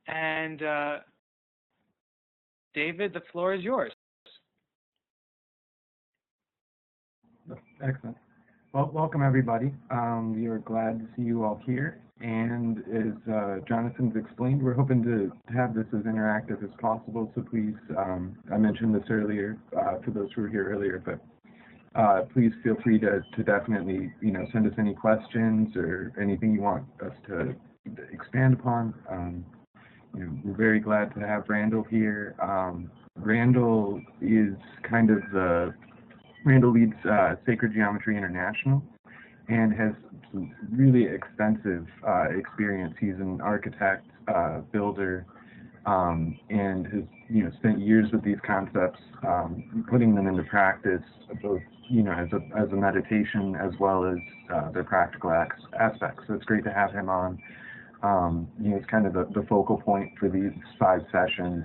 And David, the floor is yours. Excellent. Well, welcome everybody. We are glad to see you all here. And as Jonathan's explained, we're hoping to have this as interactive as possible. So please, I mentioned this earlier for those who were here earlier, but please feel free to definitely, send us any questions or anything you want us to expand upon. We're very glad to have Randall here. Randall is kind of Randall leads Sacred Geometry International and has some really extensive experience. He's an architect, builder, and has spent years with these concepts, putting them into practice, both as a meditation as well as their practical aspects. So it's great to have him on. It's kind of the focal point for these 5 sessions.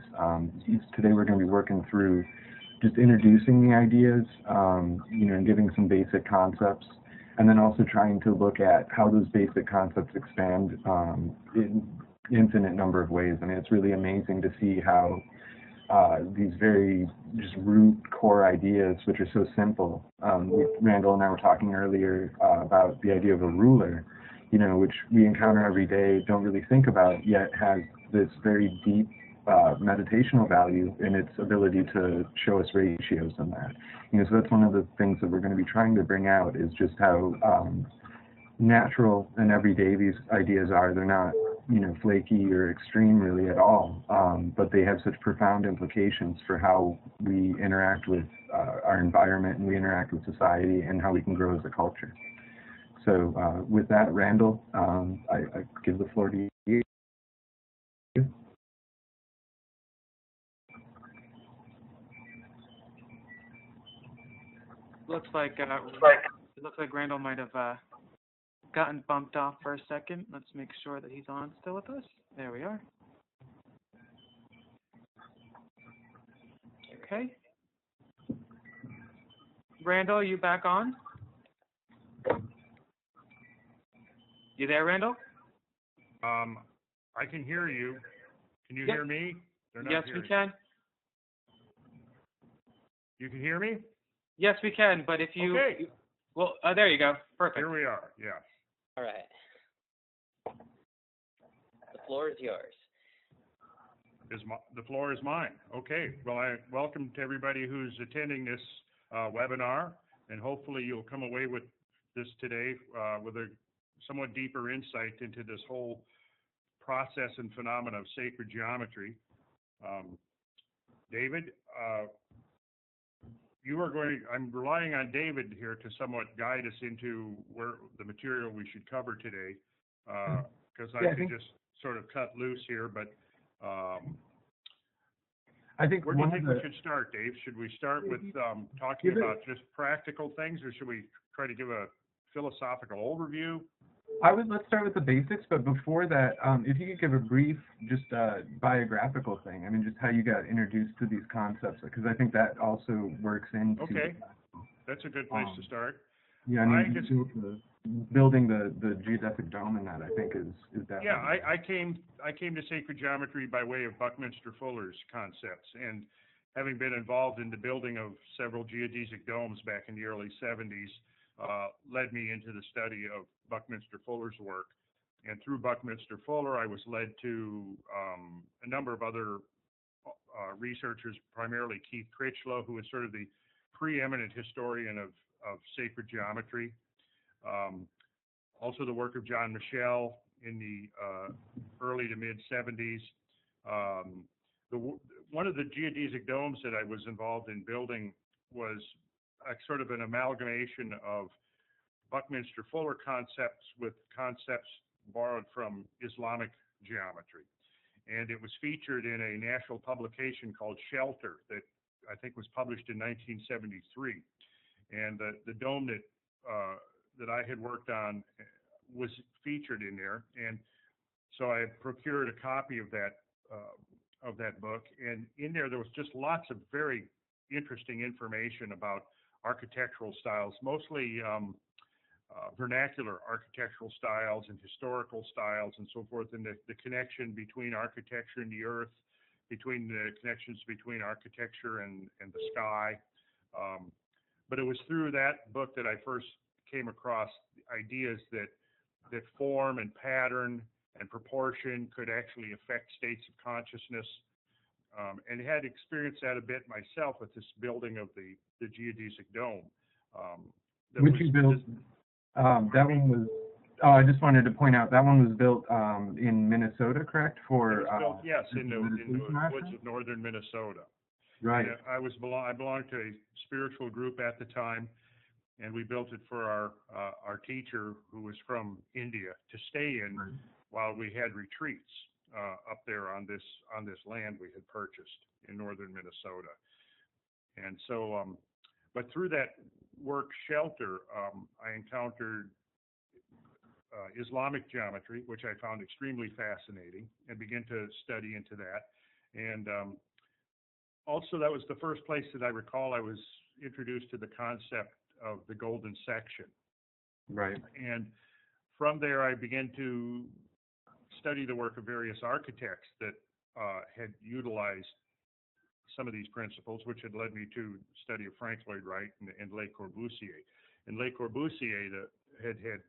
Today we're going to be working through just introducing the ideas, and giving some basic concepts, and then also trying to look at how those basic concepts expand in infinite number of ways. I mean, it's really amazing to see how these very just root core ideas, which are so simple. Randall and I were talking earlier about the idea of a ruler, which we encounter every day, don't really think about, yet has this very deep meditational value in its ability to show us ratios in that. So that's one of the things that we're going to be trying to bring out, is just how natural and everyday these ideas are. They're not, flaky or extreme really at all, but they have such profound implications for how we interact with our environment, and we interact with society, and how we can grow as a culture. So with that, Randall, I give the floor to you. It looks like Randall might have gotten bumped off for a second. Let's make sure that he's on still with us. There we are. Okay. Randall, you back on? You there, Randall? I can hear you. Can you hear me? Yes, we can. You can hear me? Yes, we can, but if you... Okay. Well, there you go. Perfect. Here we are, yes. All right. The floor is yours. The floor is mine. Okay. Well, I welcome to everybody who's attending this webinar, and hopefully you'll come away with this today with a somewhat deeper insight into this whole process and phenomena of sacred geometry. David, I'm relying on David here to somewhat guide us into where the material we should cover today, because I could just sort of cut loose here, but I think where do you think we should start, Dave? Should we start with talking about just practical things, or should we try to give a philosophical overview? Let's start with the basics, but before that, if you could give a brief, just biographical thing. I mean, just how you got introduced to these concepts, because I think that also works into. Okay, that's a good place to start. Yeah, building the geodesic dome in that, I think, is definitely. Yeah, I came to sacred geometry by way of Buckminster Fuller's concepts, and having been involved in the building of several geodesic domes back in the early 70s, led me into the study of Buckminster Fuller's work. And through Buckminster Fuller, I was led to a number of other researchers, primarily Keith Critchlow, who is sort of the preeminent historian of sacred geometry. Also the work of John Michel in the early to mid 70s. One of the geodesic domes that I was involved in building was sort of an amalgamation of Buckminster Fuller concepts with concepts borrowed from Islamic geometry. And it was featured in a national publication called Shelter that I think was published in 1973. And the dome that I had worked on was featured in there. And so I procured a copy of that book. And in there was just lots of very interesting information about architectural styles, mostly vernacular architectural styles and historical styles and so forth, and the connection between architecture and the earth, between the connections between architecture and the sky. But it was through that book that I first came across ideas that form and pattern and proportion could actually affect states of consciousness, and had experienced that a bit myself with this building of the geodesic dome. Which you built, that one was, I just wanted to point out, that one was built in Minnesota, correct? For, it was built, yes, in the woods of northern Minnesota. Right. And I belonged to a spiritual group at the time, and we built it for our teacher, who was from India, to stay in while we had retreats up there on this land we had purchased in northern Minnesota. And so, but through that work shelter, I encountered Islamic geometry, which I found extremely fascinating, and began to study into that. And also, that was the first place that I recall I was introduced to the concept of the golden section. Right. And from there, I began to study the work of various architects that had utilized some of these principles, which had led me to study of Frank Lloyd Wright and Le Corbusier. And Le Corbusier had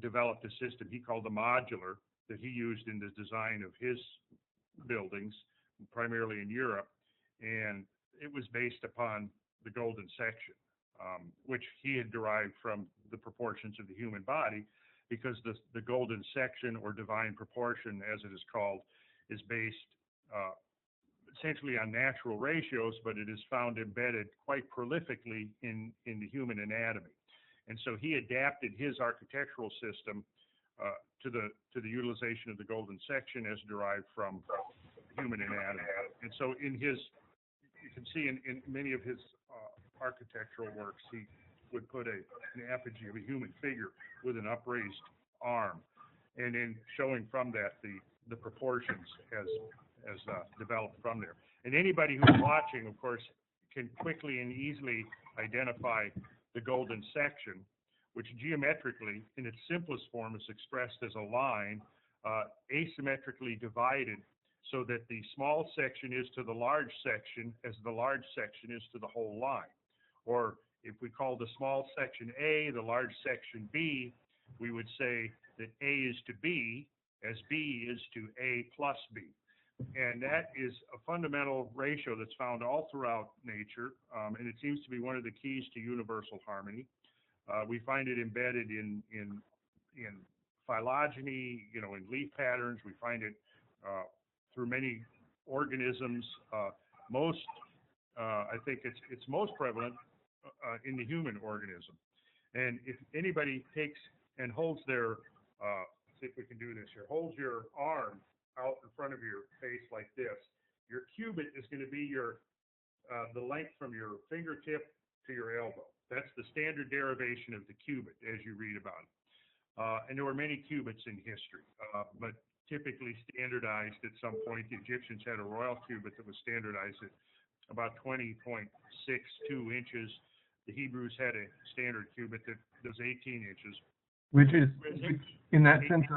developed a system he called the modular that he used in the design of his buildings, primarily in Europe, and it was based upon the golden section, which he had derived from the proportions of the human body, because the golden section, or divine proportion as it is called, is based essentially on natural ratios, but it is found embedded quite prolifically in the human anatomy. And so he adapted his architectural system to the utilization of the golden section as derived from human anatomy. And so you can see in many of his architectural works, he would put an effigy of a human figure with an upraised arm, and then showing from that the proportions as developed from there. And anybody who's watching, of course, can quickly and easily identify the golden section, which geometrically, in its simplest form, is expressed as a line asymmetrically divided, so that the small section is to the large section as the large section is to the whole line. Or if we call the small section A, the large section B, we would say that A is to B as B is to A plus B. And that is a fundamental ratio that's found all throughout nature, and it seems to be one of the keys to universal harmony. We find it embedded in phylogeny, in leaf patterns. We find it through many organisms. I think it's most prevalent in the human organism. And if anybody takes and holds their, see if we can do this here, holds your arm out in front of your face like this, your cubit is going to be the length from your fingertip to your elbow. That's the standard derivation of the cubit as you read about it. And there were many cubits in history, but typically standardized at some point. The Egyptians had a royal cubit that was standardized at about 20.62 inches. The Hebrews had a standard cubit that was 18 inches. Which is, in that sense,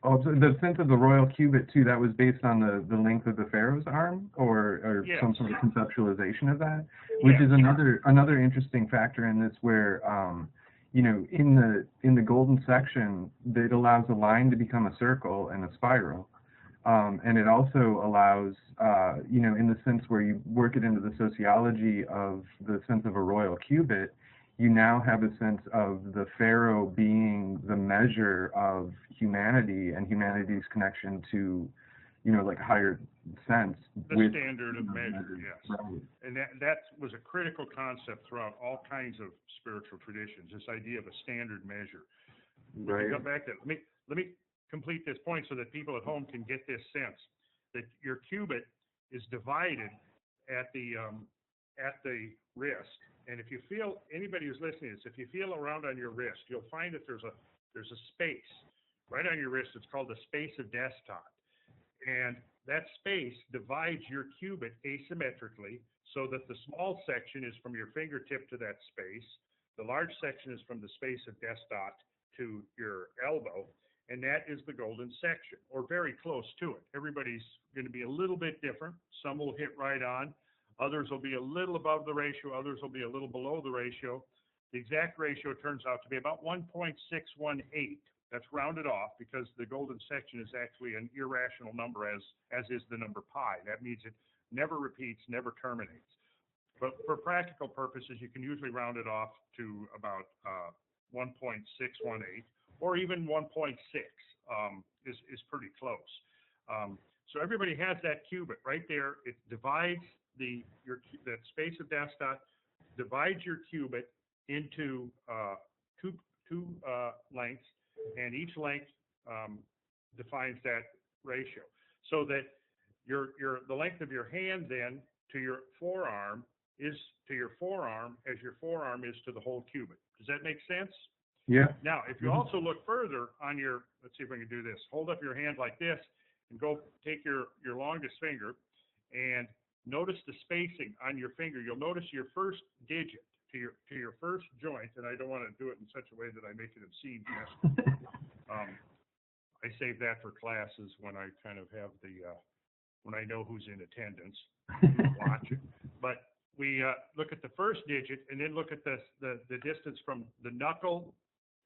the sense of the royal cubit too, that was based on the length of the pharaoh's arm, or yes. Some sort of conceptualization of that, which is another interesting factor in this, where in the golden section, it allows a line to become a circle and a spiral, and it also allows in the sense where you work it into the sociology of the sense of a royal cubit, you now have a sense of the pharaoh being the measure of humanity and humanity's connection to, like higher sense. The standard of measure, yes. Right. And that was a critical concept throughout all kinds of spiritual traditions, this idea of a standard measure. Right. If you go back to, let me complete this point so that people at home can get this sense that your cubit is divided at the wrist. And if you feel, anybody who's listening to this, if you feel around on your wrist, you'll find that there's a space right on your wrist. It's called the space of desktop. And that space divides your cubit asymmetrically, so that the small section is from your fingertip to that space, The large section is from the space of desktop to your elbow, and that is the golden section, or very close to it. Everybody's going to be a little bit different. Some will hit right on. Others will be a little above the ratio. Others will be a little below the ratio. The exact ratio turns out to be about 1.618. That's rounded off because the golden section is actually an irrational number, as is the number pi. That means it never repeats, never terminates. But for practical purposes, you can usually round it off to about 1.618, or even 1.6 is pretty close. So everybody has that cubit right there. It divides that space of desktop, divides your cubit into two lengths, and each length defines that ratio. So that the length of your hand then to your forearm is to your forearm as your forearm is to the whole cubit. Does that make sense? Yeah. Now, if you also look further on your, let's see if we can do this. Hold up your hand like this and go take your longest finger and notice the spacing on your finger. You'll notice your first digit to your first joint, and I don't want to do it in such a way that I make it obscene. I save that for classes when I kind of have when I know who's in attendance, watching. But we look at the first digit and then look at the distance from the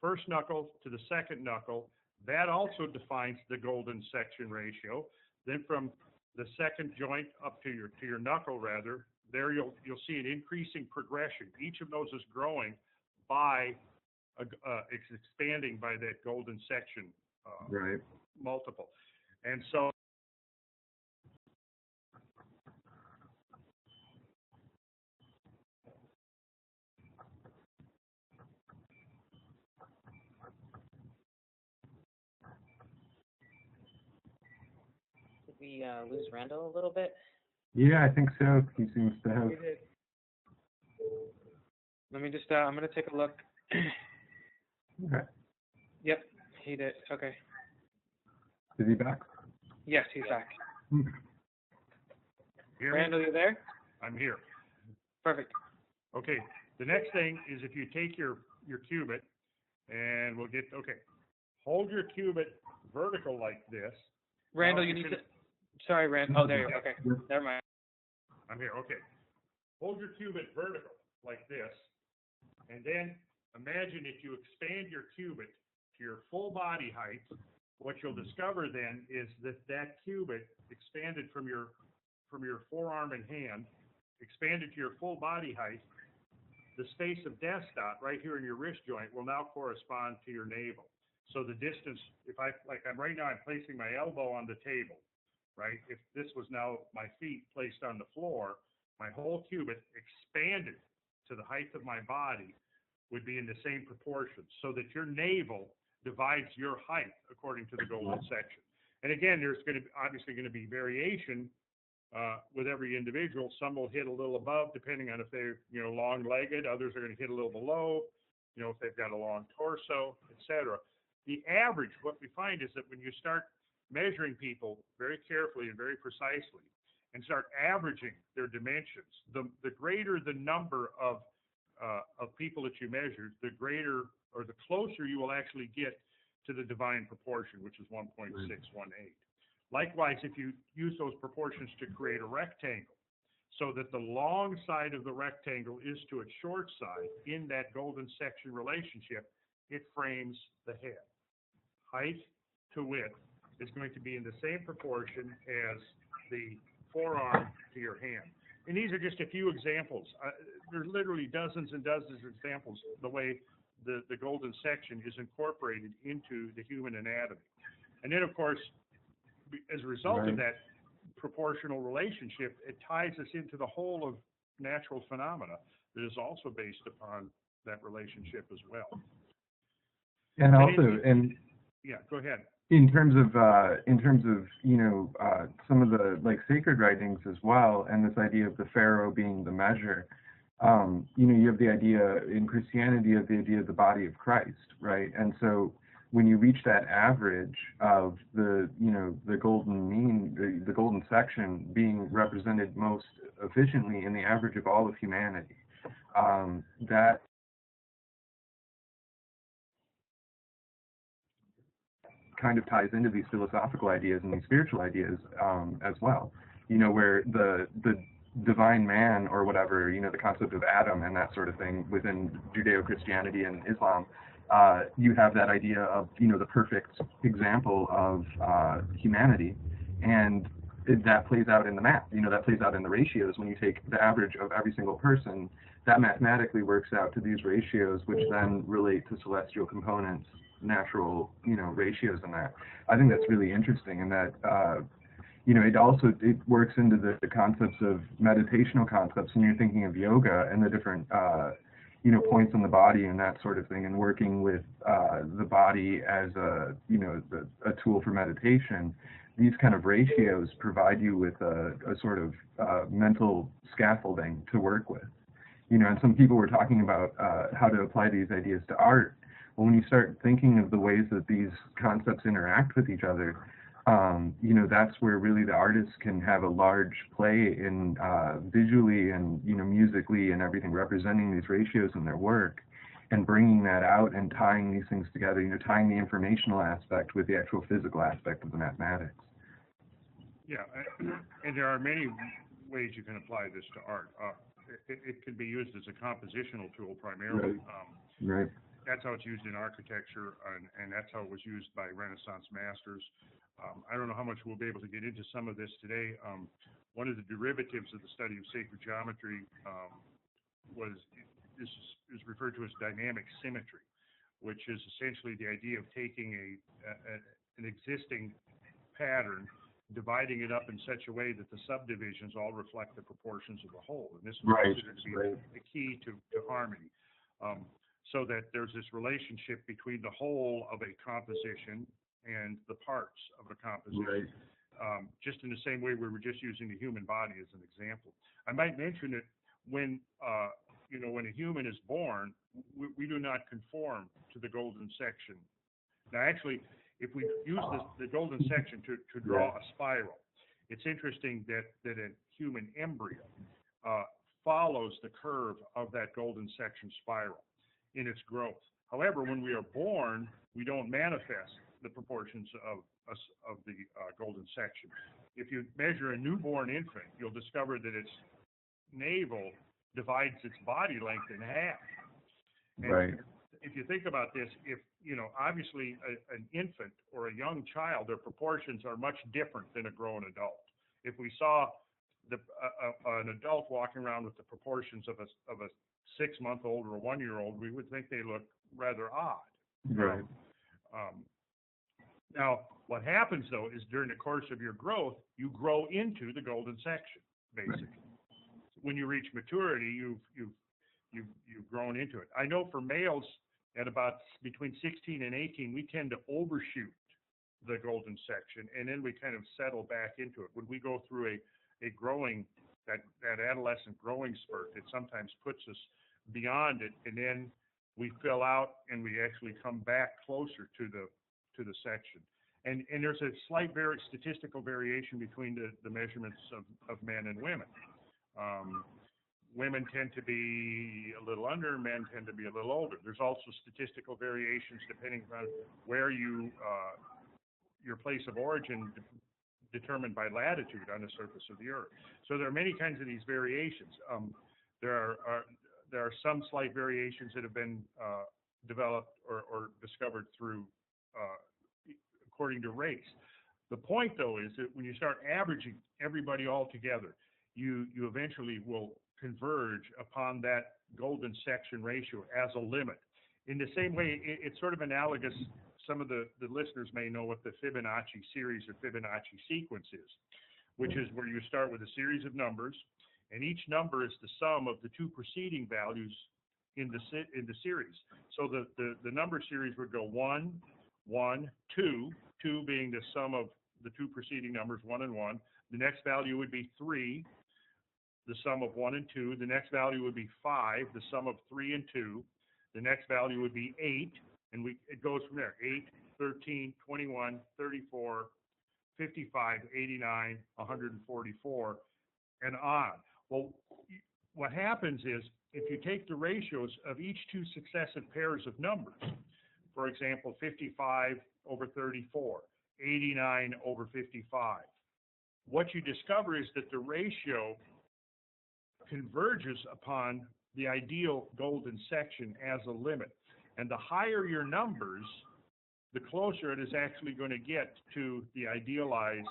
first knuckle to the second knuckle. That also defines the golden section ratio. Then from the second joint up to your knuckle, rather, there you'll see an increasing progression. Each of those is growing by it's expanding by that golden section Right. multiple. And so Did we lose Randall a little bit? Yeah, I think so. He seems to have. Let me just, I'm going to take a look. Okay. Yep, he did. Okay. Is he back? Yes, he's back. Hear me? Randall, you there? I'm here. Perfect. Okay. The next thing is if you take your cubit, and we'll get, okay, hold your cubit vertical like this. Randall, Now, you need to, sorry, Randall. Oh, there you go. Okay. Never mind. I'm here. Okay. Hold your cubit vertical like this, and then imagine if you expand your cubit to your full body height, what you'll discover then is that cubit expanded from your forearm and hand, expanded to your full body height. The space of desktop right here in your wrist joint will now correspond to your navel. So the distance, if I'm right now, I'm placing my elbow on the table, right? If this was now my feet placed on the floor, my whole cubit expanded to the height of my body would be in the same proportions, so that your navel divides your height according to the golden section. And again, there's obviously going to be variation with every individual. Some will hit a little above, depending on if they're long-legged. Others are going to hit a little below, if they've got a long torso, etc. The average, what we find is that when you start measuring people very carefully and very precisely, and start averaging their dimensions, the greater the number of people that you measure, the greater or the closer you will actually get to the divine proportion, which is 1.618. Likewise, if you use those proportions to create a rectangle, so that the long side of the rectangle is to its short side in that golden section relationship, it frames the head. Height to width is going to be in the same proportion as the forearm to your hand. And these are just a few examples. There's literally dozens and dozens of examples the way the golden section is incorporated into the human anatomy. And then, of course, as a result of that proportional relationship, it ties us into the whole of natural phenomena that is also based upon that relationship as well. And also, yeah, go ahead. In terms of some of the sacred writings as well, and this idea of the pharaoh being the measure, you have the idea in Christianity, you have the idea of the body of Christ, right? And so when you reach that average of the golden mean, the golden section being represented most efficiently in the average of all of humanity, that kind of ties into these philosophical ideas and these spiritual ideas as well. You know, where the divine man or whatever, you know, the concept of Adam and that sort of thing within Judeo-Christianity and Islam, you have that idea of, you know, the perfect example of humanity, and that plays out in the math. You know, that plays out in the ratios. When you take the average of every single person, that mathematically works out to these ratios, which then relate to celestial components, natural, you know, ratios in that. I think that's really interesting, and that you know, it works into the concepts of meditational concepts when you're thinking of yoga and the different you know, points on the body and that sort of thing, and working with the body as a, you know, a tool for meditation. These kind of ratios provide you with a sort of mental scaffolding to work with. You know, and some people were talking about how to apply these ideas to art. Well, when you start thinking of the ways that these concepts interact with each other, you know, that's where really the artist can have a large play in visually and, you know, musically and everything, representing these ratios in their work and bringing that out and tying these things together, you know, tying the informational aspect with the actual physical aspect of the mathematics. Yeah, and there are many ways you can apply this to art. It can be used as a compositional tool primarily. Right. That's how it's used in architecture, and that's how it was used by Renaissance masters. I don't know how much we'll be able to get into some of this today. One of the derivatives of the study of sacred geometry is referred to as dynamic symmetry, which is essentially the idea of taking an existing pattern, dividing it up in such a way that the subdivisions all reflect the proportions of the whole. And this is considered to be the key to harmony. So that there's this relationship between the whole of a composition and the parts of a composition. Just in the same way we were just using the human body as an example. I might mention that when you know, when a human is born, we do not conform to the golden section. Now, actually, if we use the golden section to draw a spiral, it's interesting that a human embryo follows the curve of that golden section spiral in its growth. However, when we are born, we don't manifest the proportions of the golden section. If you measure a newborn infant, you'll discover that its navel divides its body length in half. And if you think about this, if, you know, obviously an infant or a young child, their proportions are much different than a grown adult. If we saw an adult walking around with the proportions of a 6-month-old or a 1-year-old, we would think they look rather odd. Now, what happens though is during the course of your growth, you grow into the golden section, basically. When you reach maturity, you've grown into it. I know for males at about between 16 and 18, we tend to overshoot the golden section, and then we kind of settle back into it. When we go through a growing, that adolescent growing spurt, it sometimes puts us beyond it, and then we fill out and we actually come back closer to the section. And there's a slight statistical variation between the measurements of men and women. Women tend to be a little under, men tend to be a little older. There's also statistical variations depending on where your place of origin determined by latitude on the surface of the Earth. So there are many kinds of these variations. There are some slight variations that have been developed or discovered through according to race. The point, though, is that when you start averaging everybody all together, you eventually will converge upon that golden section ratio as a limit. In the same way, it's sort of analogous. Some of the listeners may know what the Fibonacci series or Fibonacci sequence is, which is where you start with a series of numbers, and each number is the sum of the two preceding values in the series. So the number series would go 1, 1, 2, 2 being the sum of the two preceding numbers, 1 and 1. The next value would be 3, the sum of 1 and 2. The next value would be 5, the sum of 3 and 2. The next value would be 8, and it goes from there. 8, 13, 21, 34, 55, 89, 144, and on. Well, what happens is if you take the ratios of each two successive pairs of numbers, for example, 55 over 34, 89 over 55. What you discover is that the ratio converges upon the ideal golden section as a limit. And the higher your numbers, the closer it is actually going to get to the idealized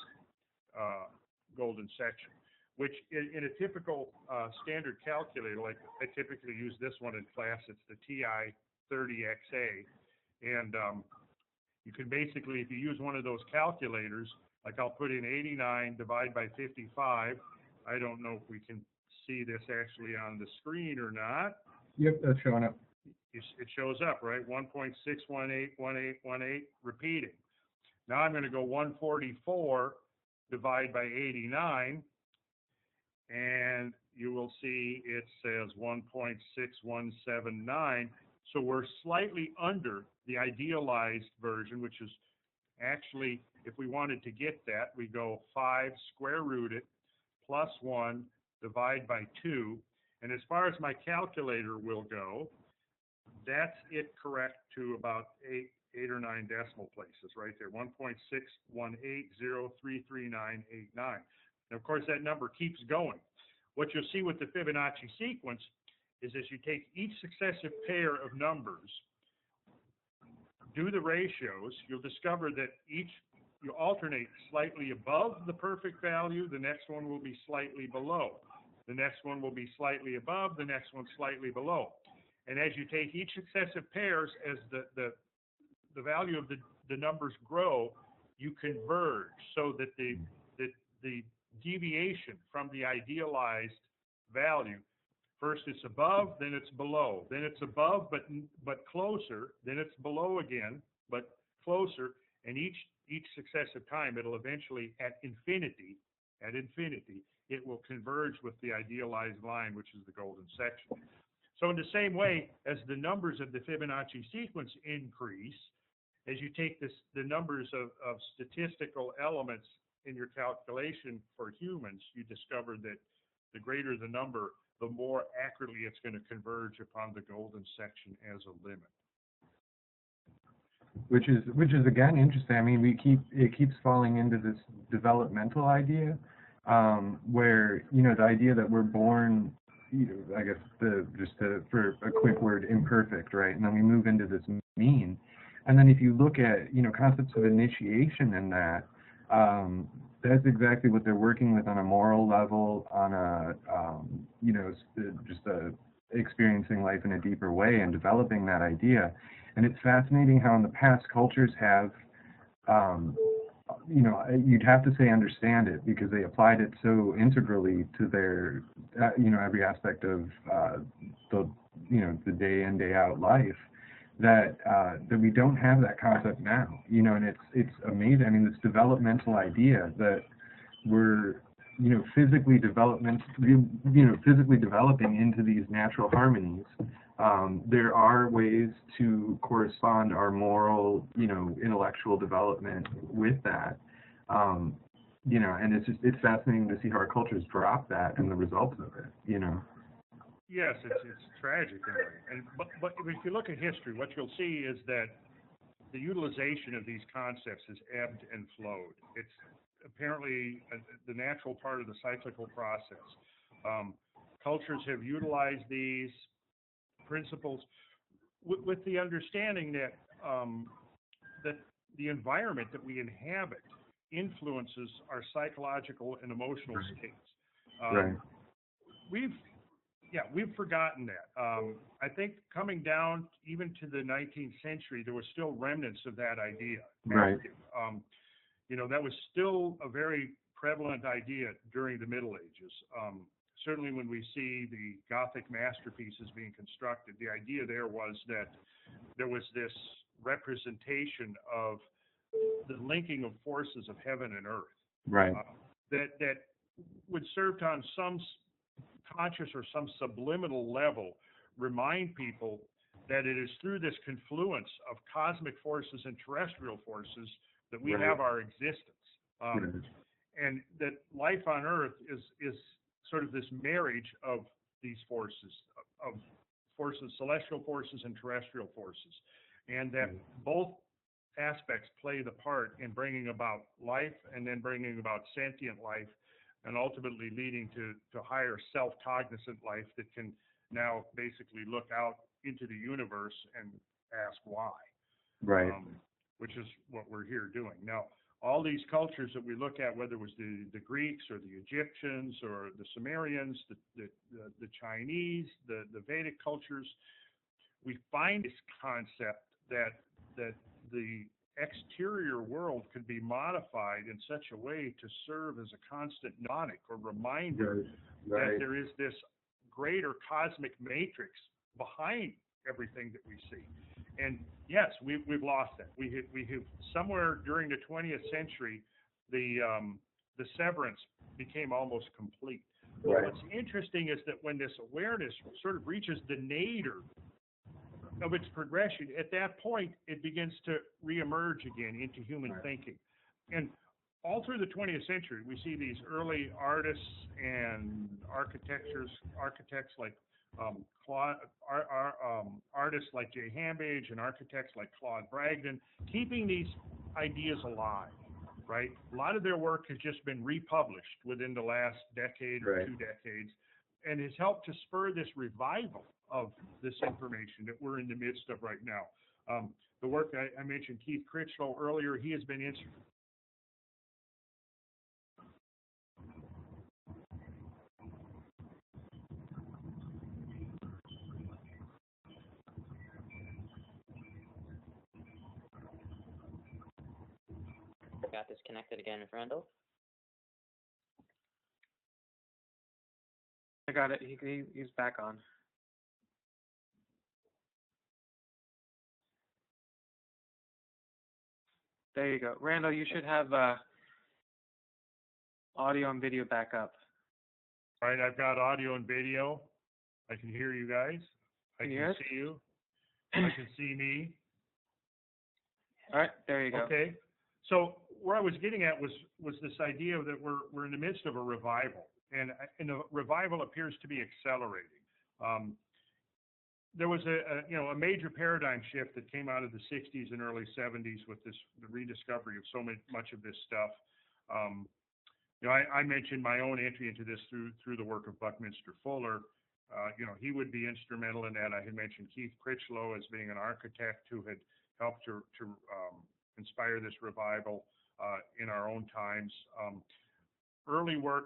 golden section, which in a typical standard calculator, like I typically use this one in class, it's the TI-30XA. And you can basically, if you use one of those calculators, like I'll put in 89 divided by 55. I don't know if we can see this actually on the screen or not. Yep, that's showing up. It shows up, right? 1.6181818 repeating. Now I'm going to go 144 divided by 89, and you will see it says 1.6179. So we're slightly under the idealized version, which is actually, if we wanted to get that, we go 5 square root it plus 1 divide by 2. And as far as my calculator will go, that's it correct to about 8 or 9 decimal places right there, 1.618033989. And of course, that number keeps going. What you'll see with the Fibonacci sequence is as you take each successive pair of numbers, do the ratios, you'll discover that you alternate slightly above the perfect value, the next one will be slightly below. The next one will be slightly above, the next one slightly below. And as you take each successive pairs, as the value of the numbers grow, you converge so that the deviation from the idealized value, first it's above, then it's below, then it's above but closer, then it's below again but closer, and each successive time it'll eventually at infinity it will converge with the idealized line, which is the golden section. So in the same way as the numbers of the Fibonacci sequence increase, as you take the numbers of statistical elements in your calculation for humans, you discover that the greater the number, the more accurately it's going to converge upon the golden section as a limit. Which is again interesting. I mean, it keeps falling into this developmental idea, where the idea that we're born, I guess for a quick word, imperfect, right? And then we move into this mean, and then if you look at concepts of initiation in that, that's exactly what they're working with on a moral level, on a experiencing life in a deeper way and developing that idea. And it's fascinating how in the past cultures have, you'd have to say understand it, because they applied it so integrally to their, every aspect of the day in, day out life, that we don't have that concept now. And it's amazing. I mean, this developmental idea that we're physically developing into these natural harmonies. There are ways to correspond our moral, intellectual development with that. And it's fascinating to see how our cultures drop that and the results of it. Yes, it's tragic in a way. But if you look at history, what you'll see is that the utilization of these concepts has ebbed and flowed. It's apparently the natural part of the cyclical process. Cultures have utilized these principles with the understanding that that the environment that we inhabit influences our psychological and emotional states. Right. We've forgotten that. I think coming down even to the 19th century, there were still remnants of that idea. Right. That was still a very prevalent idea during the Middle Ages. Certainly when we see the Gothic masterpieces being constructed, the idea there was that there was this representation of the linking of forces of heaven and earth. Right. That would serve to, on some conscious or some subliminal level, remind people that it is through this confluence of cosmic forces and terrestrial forces that we Right. have our existence. And that life on earth is sort of this marriage of these forces, celestial forces and terrestrial forces. and that both aspects play the part in bringing about life and then bringing about sentient life and ultimately leading to higher self-cognizant life that can now basically look out into the universe and ask why. Right. Which is what we're here doing. Now, all these cultures that we look at, whether it was the Greeks or the Egyptians or the Sumerians, the Chinese, the Vedic cultures, we find this concept that the exterior world could be modified in such a way to serve as a constant mnemonic or reminder that there is this greater cosmic matrix behind everything that we see. And yes, we've lost that. We have somewhere during the 20th century, the severance became almost complete. But what's interesting is that when this awareness sort of reaches the nadir of its progression, at that point, it begins to reemerge again into human thinking. And all through the 20th century, we see these early artists and architects like artists like Jay Hambage and architects like Claude Bragdon, keeping these ideas alive, right? A lot of their work has just been republished within the last decade or 2 decades, and has helped to spur this revival of this information that we're in the midst of right now. The work I mentioned, Keith Critchlow earlier, he has been instrumental. Got disconnected again, Randall. I got it. He's back on. There you go. Randall, you should have audio and video back up. All right, I've got audio and video. I can hear you guys. I can see you. I can see me. All right, there you go. Okay. So where I was getting at was this idea that we're in the midst of a revival, and the revival appears to be accelerating. There was a major paradigm shift that came out of the 60s and early 70s with the rediscovery of so much of this stuff. I mentioned my own entry into this through the work of Buckminster Fuller. He would be instrumental in that. I had mentioned Keith Critchlow as being an architect who had helped to inspire this revival in our own times. Early work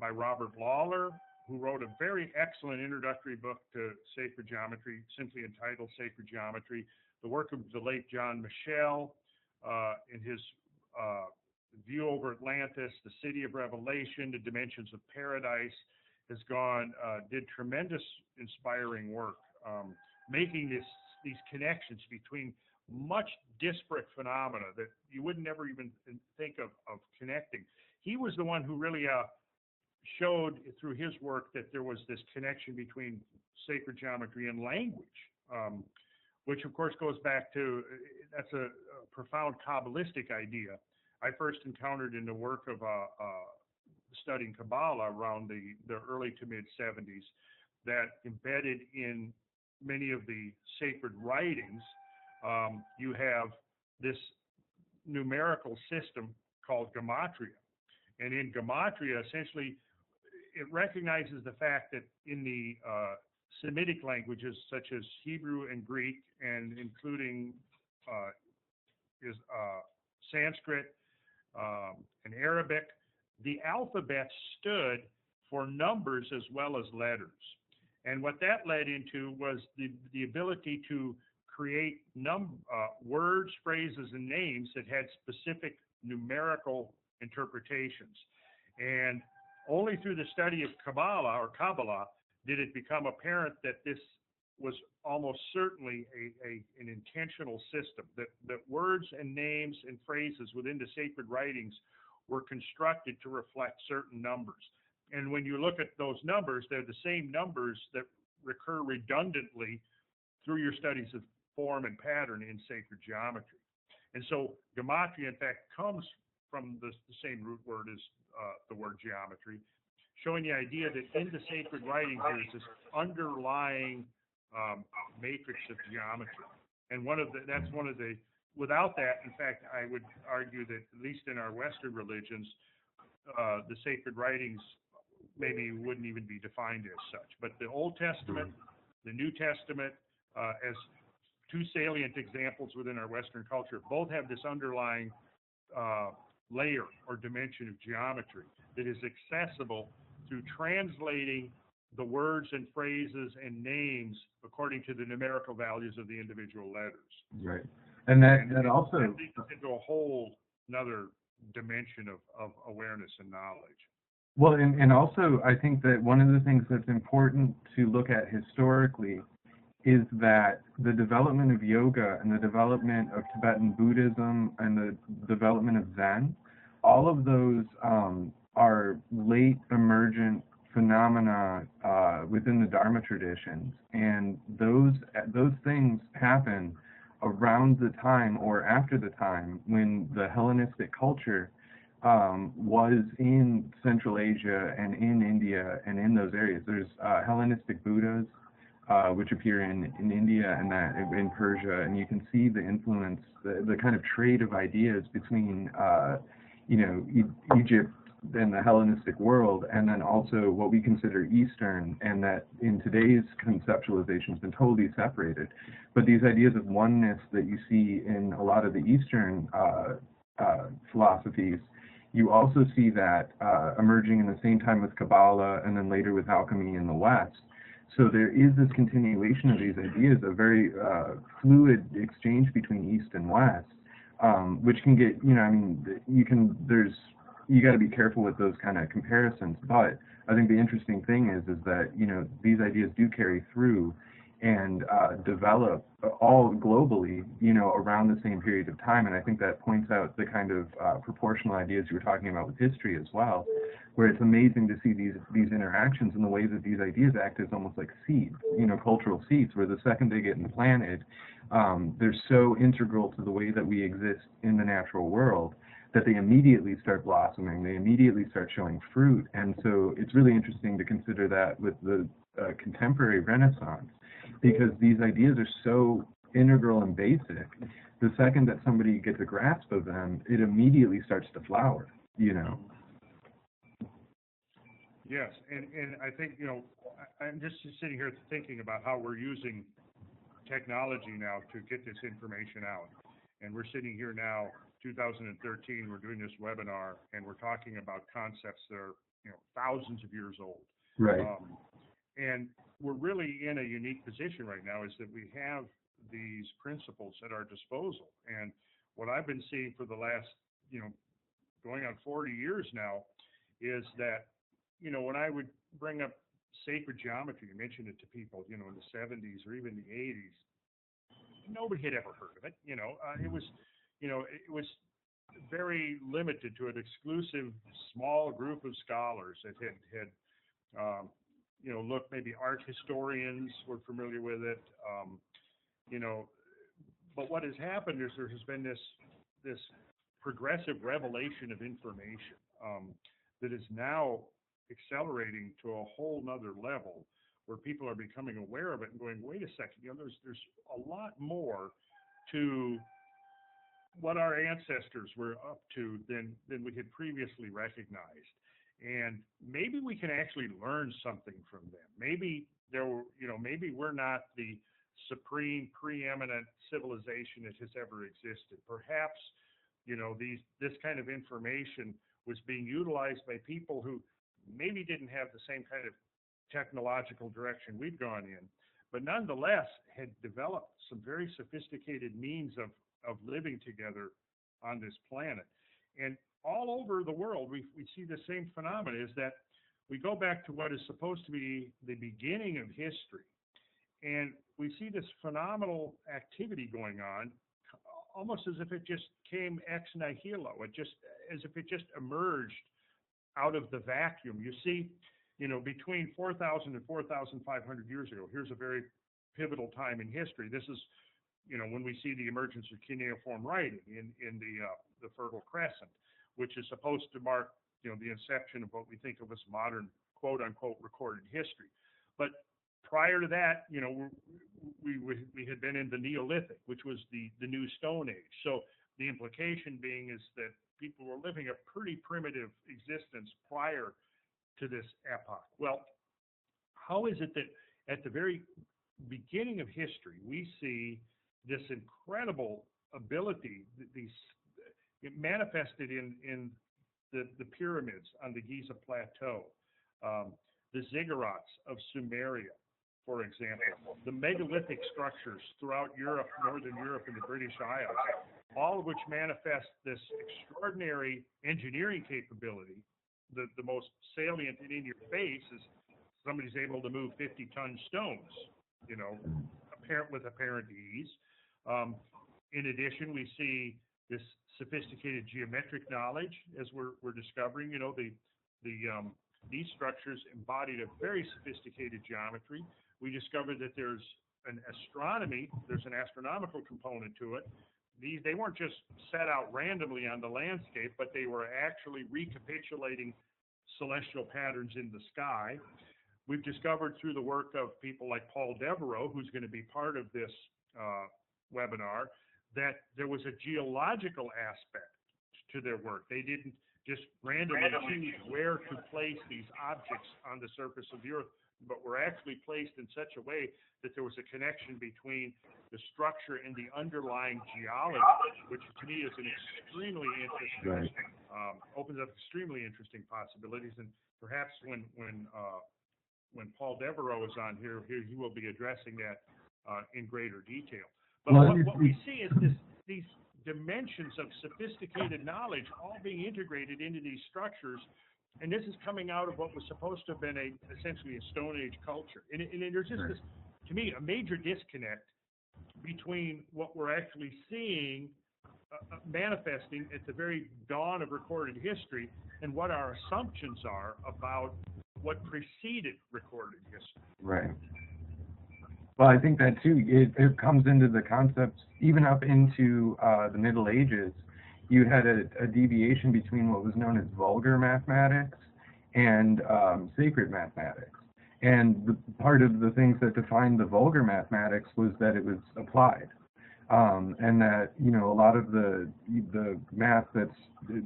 by Robert Lawler, who wrote a very excellent introductory book to sacred geometry, simply entitled Sacred Geometry. The work of the late John Michel in his View Over Atlantis, The City of Revelation, The Dimensions of Paradise, did tremendous inspiring work, making these connections between much disparate phenomena that you would never even think of connecting. He was the one who really showed through his work that there was this connection between sacred geometry and language, which of course goes back to, that's a profound Kabbalistic idea. I first encountered in the work of studying Kabbalah around the early to mid 70s, that embedded in many of the sacred writings, you have this numerical system called gematria. And in gematria, essentially, it recognizes the fact that in the Semitic languages, such as Hebrew and Greek, and including Sanskrit and Arabic, the alphabet stood for numbers as well as letters. And what that led into was the ability to create words, phrases, and names that had specific numerical interpretations. And only through the study of Kabbalah did it become apparent that this was almost certainly an intentional system, that words and names and phrases within the sacred writings were constructed to reflect certain numbers. And when you look at those numbers, they're the same numbers that recur redundantly through your studies of form and pattern in sacred geometry. And so gematria, in fact, comes from the same root word as the word geometry, showing the idea that in the sacred writings there's this underlying matrix of geometry. And that's one of the, without that, in fact, I would argue that at least in our Western religions, the sacred writings maybe wouldn't even be defined as such. But the Old Testament, the New Testament, as two salient examples within our Western culture, both have this underlying layer or dimension of geometry that is accessible through translating the words and phrases and names according to the numerical values of the individual letters. Right. And that also leads us into a whole another dimension of awareness and knowledge. Well, and also I think that one of the things that's important to look at historically is that the development of yoga and the development of Tibetan Buddhism and the development of Zen, all of those are late emergent phenomena within the Dharma traditions, and those things happen around the time or after the time when the Hellenistic culture was in Central Asia and in India and in those areas. There's Hellenistic Buddhas which appear in India and that in Persia, and you can see the influence, the kind of trade of ideas between Egypt and the Hellenistic world, and then also what we consider Eastern, and that in today's conceptualization has been totally separated. But these ideas of oneness that you see in a lot of the Eastern philosophies, you also see that emerging in the same time with Kabbalah and then later with alchemy in the West. So there is this continuation of these ideas, a very fluid exchange between East and West, which can get, you got to be careful with those kind of comparisons. But I think the interesting thing is that, these ideas do carry through and develop all globally, around the same period of time. And I think that points out the kind of proportional ideas you were talking about with history as well, where it's amazing to see these interactions and the way that these ideas act as almost like seeds, cultural seeds, where the second they get implanted, they're so integral to the way that we exist in the natural world that they immediately start blossoming, they immediately start showing fruit. And so it's really interesting to consider that with the contemporary Renaissance, because these ideas are so integral and basic. The second that somebody gets a grasp of them, it immediately starts to flower, Yes, and I think, I'm just sitting here thinking about how we're using technology now to get this information out. And we're sitting here now, 2013, we're doing this webinar, and we're talking about concepts that are, thousands of years old. Right. And we're really in a unique position right now, is that we have these principles at our disposal. And what I've been seeing for the last, going on 40 years now, is that, when I would bring up sacred geometry, you mentioned it to people, in the 70s or even the 80s, nobody had ever heard of it. It was very limited to an exclusive small group of scholars that had looked, maybe art historians were familiar with it, but what has happened is there has been this progressive revelation of information that is now accelerating to a whole nother level, where people are becoming aware of it and going, wait a second, there's a lot more to what our ancestors were up to than we had previously recognized. And maybe we can actually learn something from them. Maybe maybe we're not the supreme preeminent civilization that has ever existed. Perhaps, this kind of information was being utilized by people who maybe didn't have the same kind of technological direction we've gone in, but nonetheless had developed some very sophisticated means of living together on this planet. And all over the world, we see the same phenomenon, is that we go back to what is supposed to be the beginning of history, and we see this phenomenal activity going on, almost as if it just came ex nihilo, as if it just emerged out of the vacuum. You see, between 4,000 and 4,500 years ago, here's a very pivotal time in history. This is, when we see the emergence of cuneiform writing in the Fertile Crescent, which is supposed to mark, the inception of what we think of as modern, quote unquote, recorded history. But prior to that, we had been in the Neolithic, which was the new Stone Age. So the implication being is that people were living a pretty primitive existence prior to this epoch. Well, how is it that at the very beginning of history, we see this incredible ability, it manifested in the pyramids on the Giza Plateau, the ziggurats of Sumeria, for example, the megalithic structures throughout Europe, Northern Europe, and the British Isles, all of which manifest this extraordinary engineering capability. The most salient and in your face is somebody's able to move 50-ton stones, with apparent ease. In addition, we see this sophisticated geometric knowledge as we're discovering. These structures embodied a very sophisticated geometry. We discovered that there's an astronomical component to it. They weren't just set out randomly on the landscape, but they were actually recapitulating celestial patterns in the sky. We've discovered through the work of people like Paul Devereaux, who's going to be part of this webinar, that there was a geological aspect to their work. They didn't just randomly choose where to place these objects on the surface of the Earth, but were actually placed in such a way that there was a connection between the structure and the underlying geology, which to me is an extremely interesting, opens up extremely interesting possibilities. And perhaps when Paul Devereaux is on here, he will be addressing that in greater detail. But what we see is these dimensions of sophisticated knowledge all being integrated into these structures, and this is coming out of what was supposed to have been essentially a Stone Age culture. And there's just this, to me, a major disconnect between what we're actually seeing manifesting at the very dawn of recorded history and what our assumptions are about what preceded recorded history. Right. Well, I think that too, it comes into the concepts, even up into the Middle Ages. You had a deviation between what was known as vulgar mathematics and sacred mathematics. And part of the things that defined the vulgar mathematics was that it was applied. And that, a lot of the math that's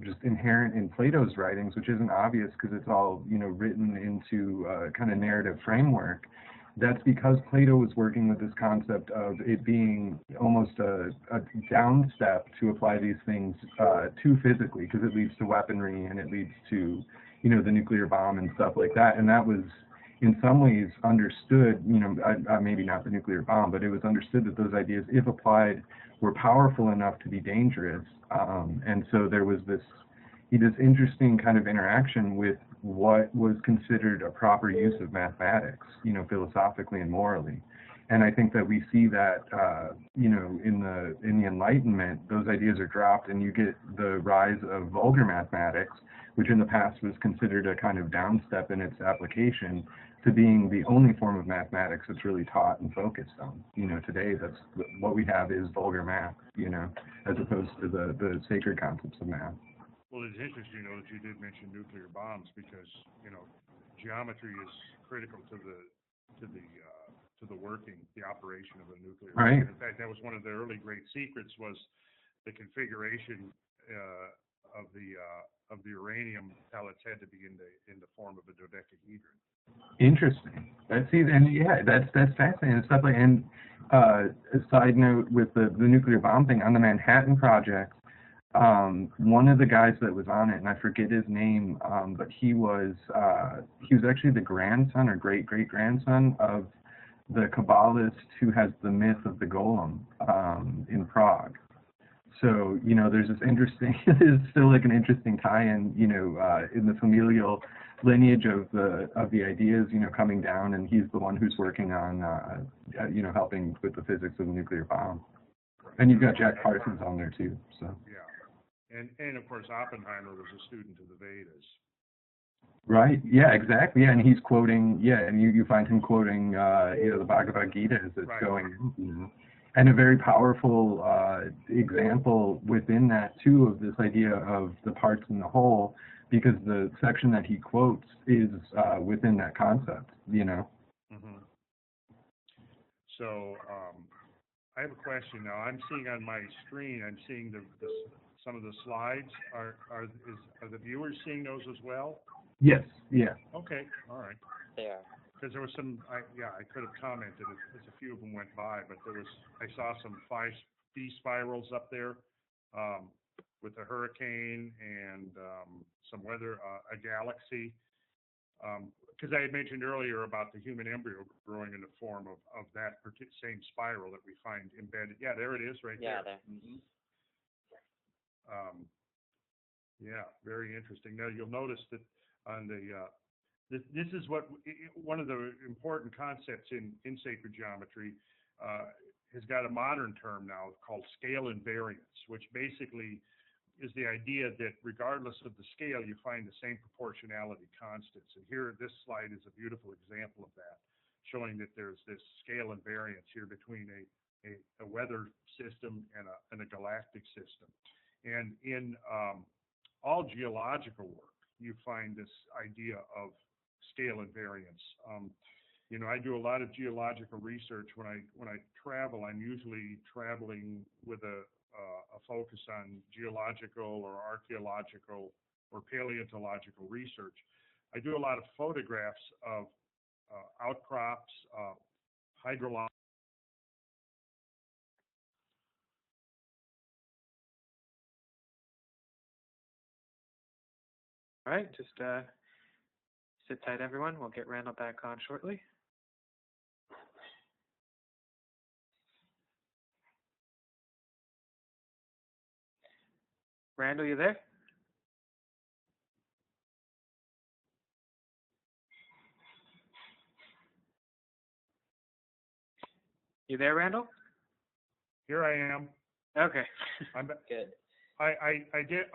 just inherent in Plato's writings, which isn't obvious because it's all, written into a kind of narrative framework, that's because Plato was working with this concept of it being almost a down step to apply these things too physically, because it leads to weaponry and it leads to, the nuclear bomb and stuff like that. And that was, in some ways, understood, maybe not the nuclear bomb, but it was understood that those ideas, if applied, were powerful enough to be dangerous. And so there was this interesting kind of interaction with what was considered a proper use of mathematics, philosophically and morally. And I think that we see that, in the Enlightenment, those ideas are dropped, and you get the rise of vulgar mathematics, which in the past was considered a kind of downstep in its application, to being the only form of mathematics that's really taught and focused on. Today, that's what we have is vulgar math, as opposed to the sacred concepts of math. Well, it's interesting, that you did mention nuclear bombs because, geometry is critical to the working, the operation of a nuclear bomb. In fact, that was one of the early great secrets, was the configuration of the uranium pellets had to be in the form of a dodecahedron. Interesting. That's fascinating stuff. And a side note with the nuclear bomb thing on the Manhattan Project. One of the guys that was on it, and I forget his name, but he was actually the grandson or great-great-grandson of the Kabbalist who has the myth of the golem in Prague. So, there's this interesting, there's still like an interesting tie-in, in the familial lineage of the ideas, coming down, and he's the one who's working on, helping with the physics of the nuclear bomb. And you've got Jack Parsons on there too, so. Yeah. And of course, Oppenheimer was a student of the Vedas. Right. Yeah. Exactly. Yeah. And he's quoting. Yeah. And you find him quoting. The Bhagavad Gita as it's going. And a very powerful example within that too of this idea of the parts and the whole, because the section that he quotes is within that concept. Mm-hmm. So I have a question now. I'm seeing on my screen, I'm seeing some of the slides. Are the viewers seeing those as well? Yes, yeah. Okay, all right. They are. Because there was some, I could have commented as a few of them went by, but I saw some 5D spirals up there with a hurricane and some weather, a galaxy. Because I had mentioned earlier about the human embryo growing in the form of that same spiral that we find embedded. Yeah, there it is right Yeah, there. there. Yeah, very interesting. Now you'll notice that on this is one of the important concepts in sacred geometry has got a modern term now called scale invariance, which basically is the idea that regardless of the scale, you find the same proportionality constants. And here, this slide is a beautiful example of that, showing that there's this scale invariance here between a weather system and a galactic system. And in all geological work, you find this idea of scale invariance. You know, I do a lot of geological research. When I travel, I'm usually traveling with a focus on geological or archaeological or paleontological research. I do a lot of photographs of outcrops, hydrological. All right, just sit tight, everyone. We'll get Randall back on shortly. Randall, you there? You there, Randall? Here I am. Okay. I'm Good. I did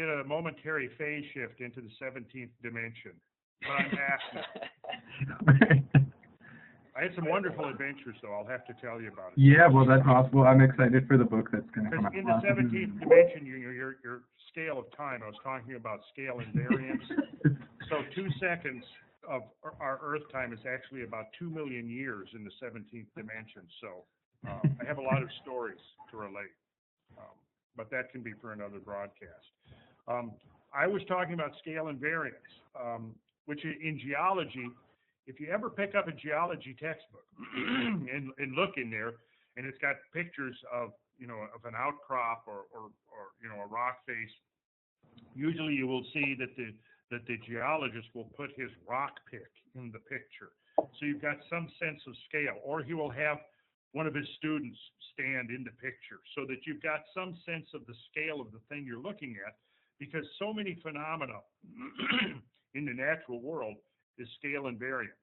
a momentary phase shift into the 17th dimension, but I'm back now. I had some wonderful adventures, though. I'll have to tell you about it. Yeah, well, that's possible. I'm excited for the book that's going to come out. In the 17th dimension, your scale of time, I was talking about scale invariance. So 2 seconds of our Earth time is actually about 2 million years in the 17th dimension. So I have a lot of stories to relate, but that can be for another broadcast. I was talking about scale invariance, which in geology, if you ever pick up a geology textbook and look in there, and it's got pictures of an outcrop or a rock face, usually you will see that the geologist will put his rock pick in the picture. So you've got some sense of scale, or he will have one of his students stand in the picture so that you've got some sense of the scale of the thing you're looking at, because so many phenomena in the natural world is scale invariant.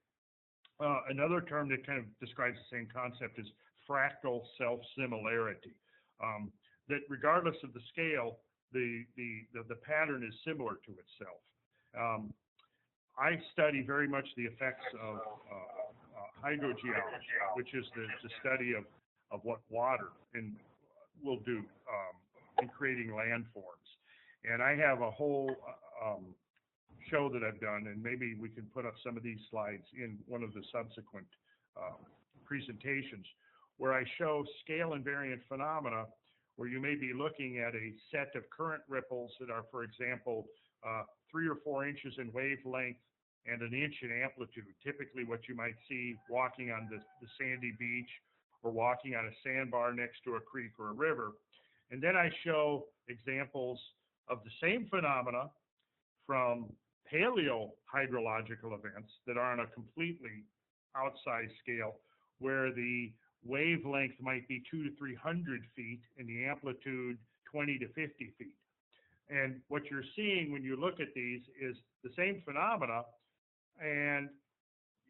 Another term that kind of describes the same concept is fractal self-similarity. That regardless of the scale, the pattern is similar to itself. I study very much the effects of hydrogeology, which is the study of what water will do in creating landforms. And I have a whole show that I've done, and maybe we can put up some of these slides in one of the subsequent presentations, where I show scale invariant phenomena where you may be looking at a set of current ripples that are, for example, 3 or 4 inches in wavelength and 1 inch in amplitude, typically what you might see walking on the sandy beach or walking on a sandbar next to a creek or a river. And then I show examples of the same phenomena from paleohydrological events that are on a completely outsized scale, where the wavelength might be 200 to 300 feet and the amplitude 20 to 50 feet. And what you're seeing when you look at these is the same phenomena, and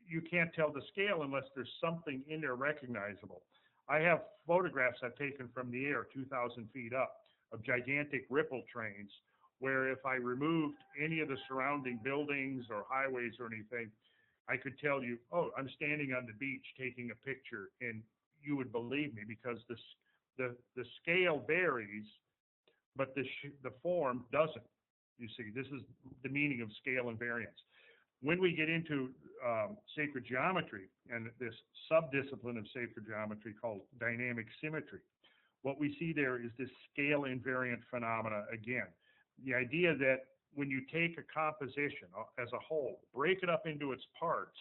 you can't tell the scale unless there's something in there recognizable. I have photographs I've taken from the air, 2,000 feet up, of gigantic ripple trains, where if I removed any of the surrounding buildings or highways or anything, I could tell you, oh, I'm standing on the beach taking a picture, and you would believe me, because the scale varies, but the form doesn't. You see, this is the meaning of scale invariance. when we get into sacred geometry and this subdiscipline of sacred geometry called dynamic symmetry, what we see there is this scale invariant phenomena again. The idea that when you take a composition as a whole, break it up into its parts,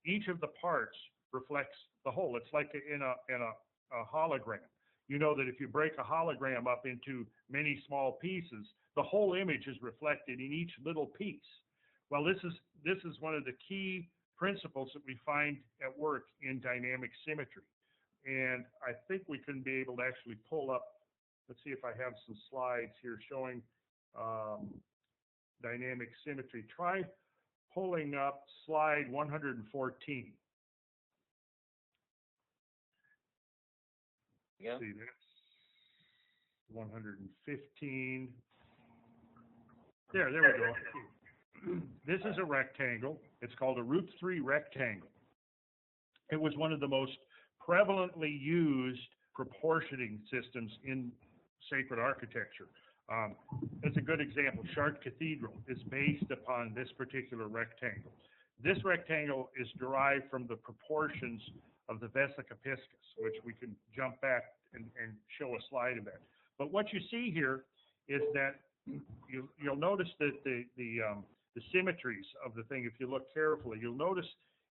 each of the parts reflects the whole. It's like in a hologram. You know that if you break a hologram up into many small pieces, the whole image is reflected in each little piece. Well, this is one of the key principles that we find at work in dynamic symmetry. And I think we can be able to actually pull up, let's see if I have some slides here showing dynamic symmetry. Try pulling up slide 114. Yeah. See, that's 115. There we go. This is a rectangle. It's called a root 3 rectangle. It was one of the most prevalently used proportioning systems in sacred architecture. It's a good example. Chartres Cathedral is based upon this particular rectangle. This rectangle is derived from the proportions of the Vesica Piscis, which we can jump back and show a slide of that. But what you see here is that you'll notice that the symmetries of the thing, if you look carefully, you'll notice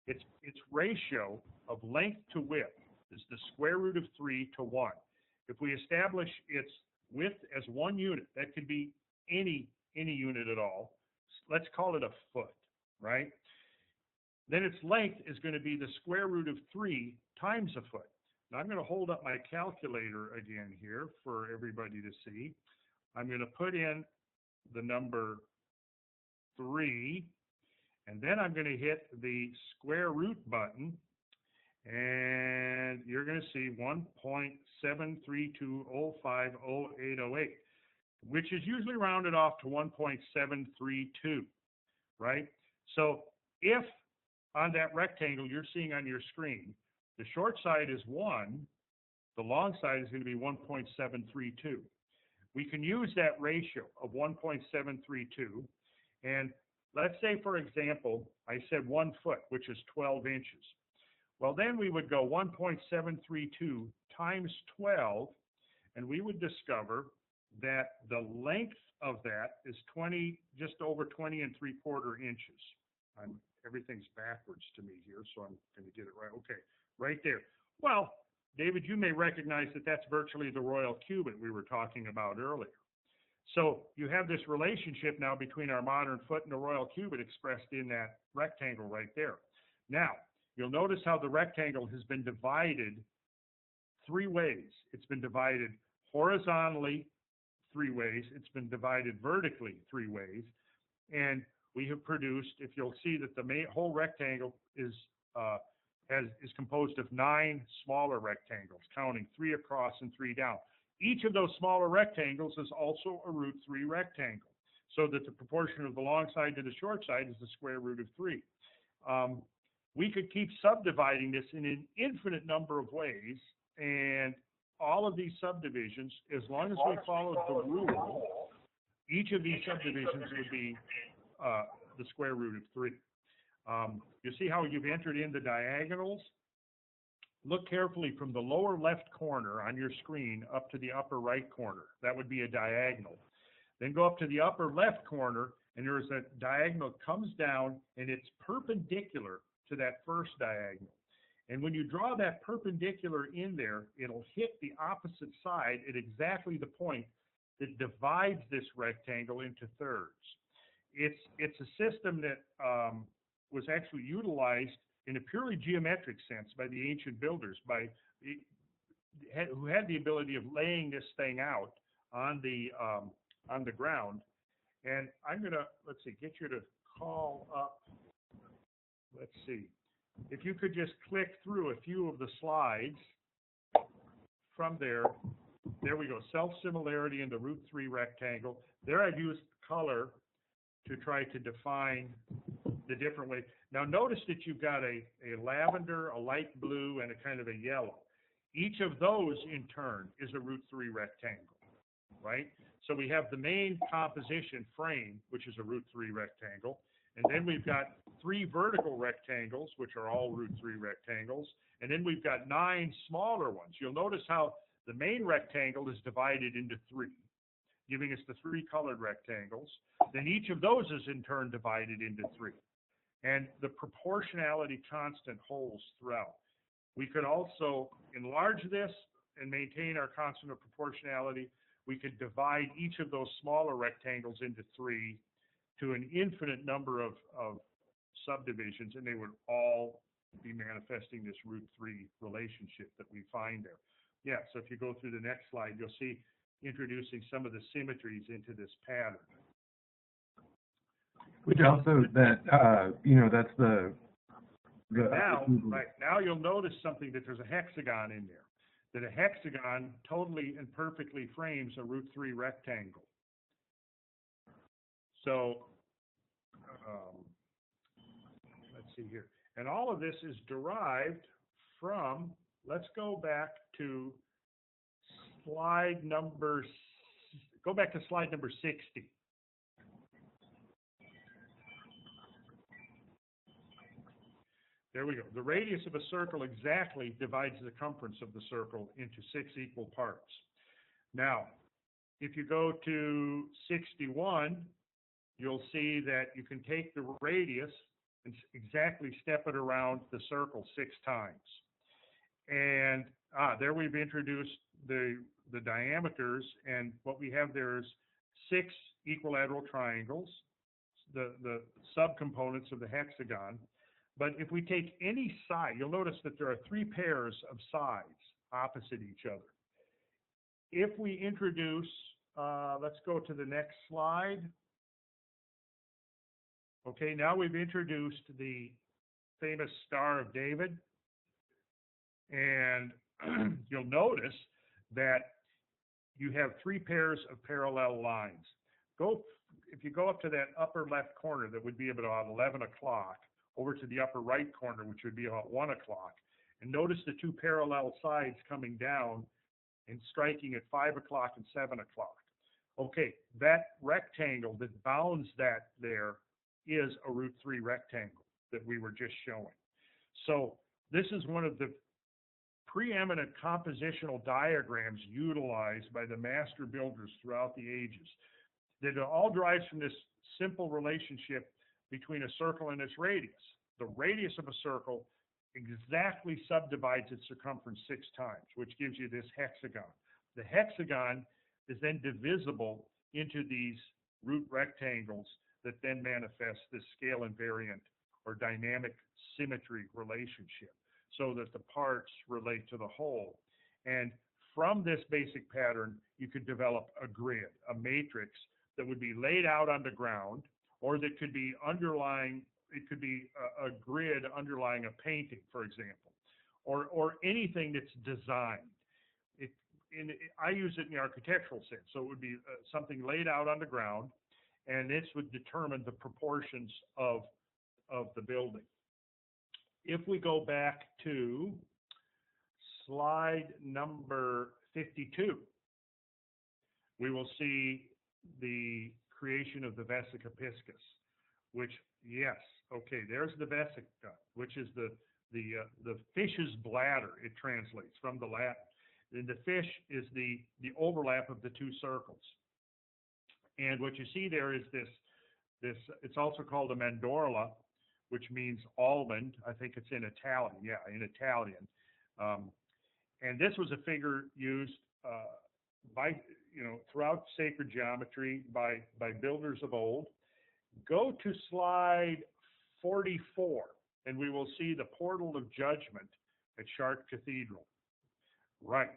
its ratio of length to width is the square root of 3 to 1. If we establish its width as 1 unit, that could be any unit at all. Let's call it a foot, right? Then its length is going to be the square root of 3 times a foot. Now I'm going to hold up my calculator again here for everybody to see. I'm going to put in the number 3, and then I'm going to hit the square root button, and you're going to see 1.732050808, which is usually rounded off to 1.732, right? So if on that rectangle you're seeing on your screen, the short side is 1, the long side is going to be 1.732. We can use that ratio of 1.732, and let's say, for example, I said 1 foot, which is 12 inches. Well, then we would go 1.732 times 12, and we would discover that the length of that is just over 20 3/4 inches. Everything's backwards to me here, so I'm going to get it right. Okay, right there. Well, David, you may recognize that that's virtually the royal cubit we were talking about earlier. So you have this relationship now between our modern foot and the royal cubit expressed in that rectangle right there. Now, you'll notice how the rectangle has been divided 3 ways. It's been divided horizontally 3 ways. It's been divided vertically 3 ways. And we have produced, if you'll see that the whole rectangle is composed of 9 smaller rectangles, counting 3 across and 3 down. Each of those smaller rectangles is also a root 3 rectangle, so that the proportion of the long side to the short side is the square root of 3. We could keep subdividing this in an infinite number of ways, and all of these subdivisions, as long as we followed the rule, each of these subdivisions would be the square root of 3. You see how you've entered in the diagonals? Look carefully from the lower left corner on your screen up to the upper right corner. That would be a diagonal. Then go up to the upper left corner, and there's a diagonal that comes down, and it's perpendicular to that first diagonal. And when you draw that perpendicular in there, it'll hit the opposite side at exactly the point that divides this rectangle into thirds. It's a system that was actually utilized in a purely geometric sense by the ancient builders, who had the ability of laying this thing out on the ground. And I'm gonna, let's see, get you to call up. Let's see, if you could just click through a few of the slides from there. There we go. Self-similarity in the root 3 rectangle. There I've used color to try to define the different ways. Now notice that you've got a lavender, a light blue, and a kind of a yellow. Each of those in turn is a root 3 rectangle, right? So we have the main composition frame, which is a root 3 rectangle. And then we've got 3 vertical rectangles, which are all root 3 rectangles. And then we've got 9 smaller ones. You'll notice how the main rectangle is divided into 3, giving us the 3 colored rectangles. Then each of those is in turn divided into 3. And the proportionality constant holds throughout. We could also enlarge this and maintain our constant of proportionality. We could divide each of those smaller rectangles into 3 to an infinite number of subdivisions, and they would all be manifesting this root 3 relationship that we find there. Yeah, so if you go through the next slide, you'll see introducing some of the symmetries into this pattern. Which also, that, you know, that's the now you'll notice something, that there's a hexagon in there, that a hexagon totally and perfectly frames a root 3 rectangle. So, let's see here. And all of this is derived from, let's go back to slide number 60. There we go. The radius of a circle exactly divides the circumference of the circle into 6 equal parts. Now, if you go to 61, you'll see that you can take the radius and exactly step it around the circle 6 times. And there we've introduced the diameters, and what we have there is 6 equilateral triangles, the subcomponents of the hexagon. But if we take any side, you'll notice that there are 3 pairs of sides opposite each other. If we introduce, let's go to the next slide. Okay, now we've introduced the famous Star of David. And you'll notice that you have 3 pairs of parallel lines. If you go up to that upper left corner, that would be about 11 o'clock, over to the upper right corner, which would be about 1 o'clock, and notice the 2 parallel sides coming down and striking at 5 o'clock and 7 o'clock. Okay, that rectangle that bounds that there is a root 3 rectangle that we were just showing. So this is one of the preeminent compositional diagrams utilized by the master builders throughout the ages. That it all derives from this simple relationship between a circle and its radius. The radius of a circle exactly subdivides its circumference 6 times, which gives you this hexagon. The hexagon is then divisible into these root rectangles that then manifest this scale invariant or dynamic symmetry relationship, so that the parts relate to the whole. And from this basic pattern, you could develop a grid, a matrix that would be laid out on the ground, or that could be underlying, it could be a grid underlying a painting, for example, or anything that's designed. I use it in the architectural sense, so it would be something laid out on the ground, and this would determine the proportions of the building. If we go back to slide number 52, we will see the creation of the vesica piscis, which, yes, okay, there's the vesica, which is the fish's bladder, it translates from the Latin. And the fish is the overlap of the 2 circles. And what you see there is this, it's also called a mandorla, which means almond. I think it's in Italian. Yeah, in Italian. And this was a figure used by, throughout sacred geometry by builders of old. Go to slide 44, and we will see the portal of judgment at Chartres Cathedral. Right.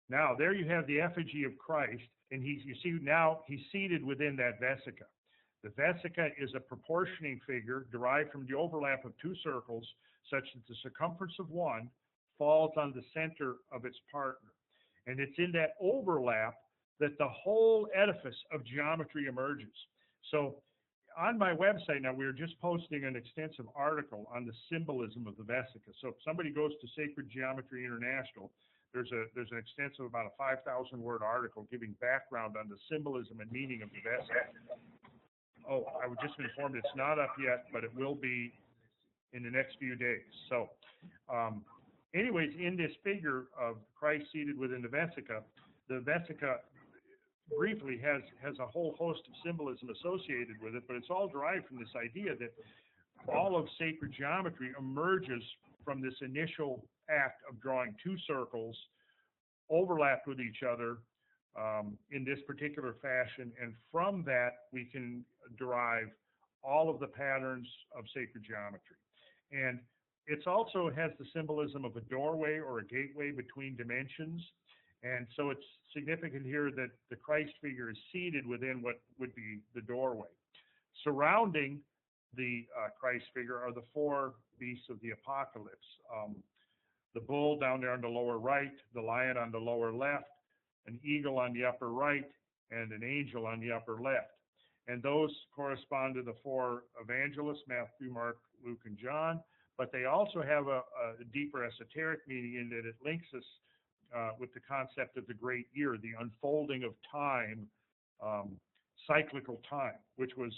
Now, there you have the effigy of Christ, and you see now he's seated within that vesica. The vesica is a proportioning figure derived from the overlap of 2 circles, such that the circumference of one falls on the center of its partner. And it's in that overlap that the whole edifice of geometry emerges. So on my website now, we are just posting an extensive article on the symbolism of the vesica. So if somebody goes to Sacred Geometry International, there's an extensive, about a 5,000-word article giving background on the symbolism and meaning of the vesica. oh, I was just informed it's not up yet, but it will be in the next few days. So, anyways, in this figure of Christ seated within the vesica briefly has a whole host of symbolism associated with it, but it's all derived from this idea that all of sacred geometry emerges from this initial act of drawing two circles overlapped with each other in this particular fashion, and from that we can derive all of the patterns of sacred geometry. And it also has the symbolism of a doorway or a gateway between dimensions, and so it's significant here that the Christ figure is seated within what would be the doorway. Surrounding the Christ figure are the four beasts of the apocalypse. The bull down there on the lower right, the lion on the lower left, an eagle on the upper right, and an angel on the upper left. And those correspond to the four evangelists, Matthew, Mark, Luke, and John, but they also have a deeper esoteric meaning in that it links us with the concept of the great year, the unfolding of time, cyclical time, which was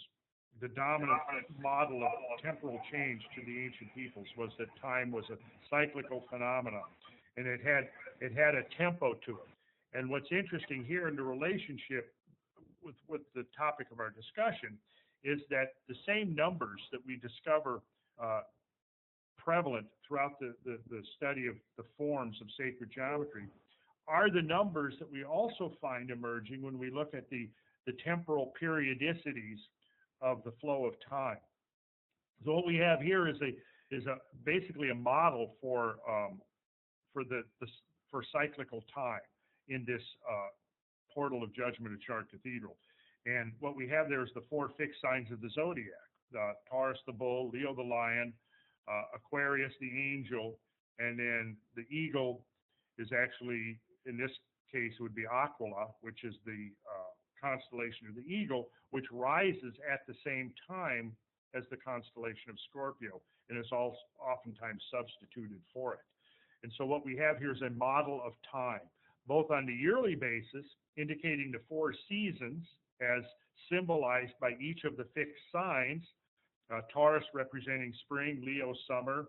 the dominant model of temporal change to the ancient peoples, was that time was a cyclical phenomenon, and it had a tempo to it. And what's interesting here in the relationship with the topic of our discussion is that the same numbers that we discover prevalent throughout the study of the forms of sacred geometry are the numbers that we also find emerging when we look at the temporal periodicities of the flow of time. So what we have here is basically a model for cyclical time in this portal of judgment at Chartres Cathedral. And what we have there is the four fixed signs of the zodiac: Taurus the bull, Leo the lion, Aquarius the angel, and then the eagle is actually, in this case, would be Aquila, which is the constellation of the eagle, which rises at the same time as the constellation of Scorpio, and is also oftentimes substituted for it. And so what we have here is a model of time, both on the yearly basis, indicating the four seasons as symbolized by each of the fixed signs, Taurus representing spring, Leo summer,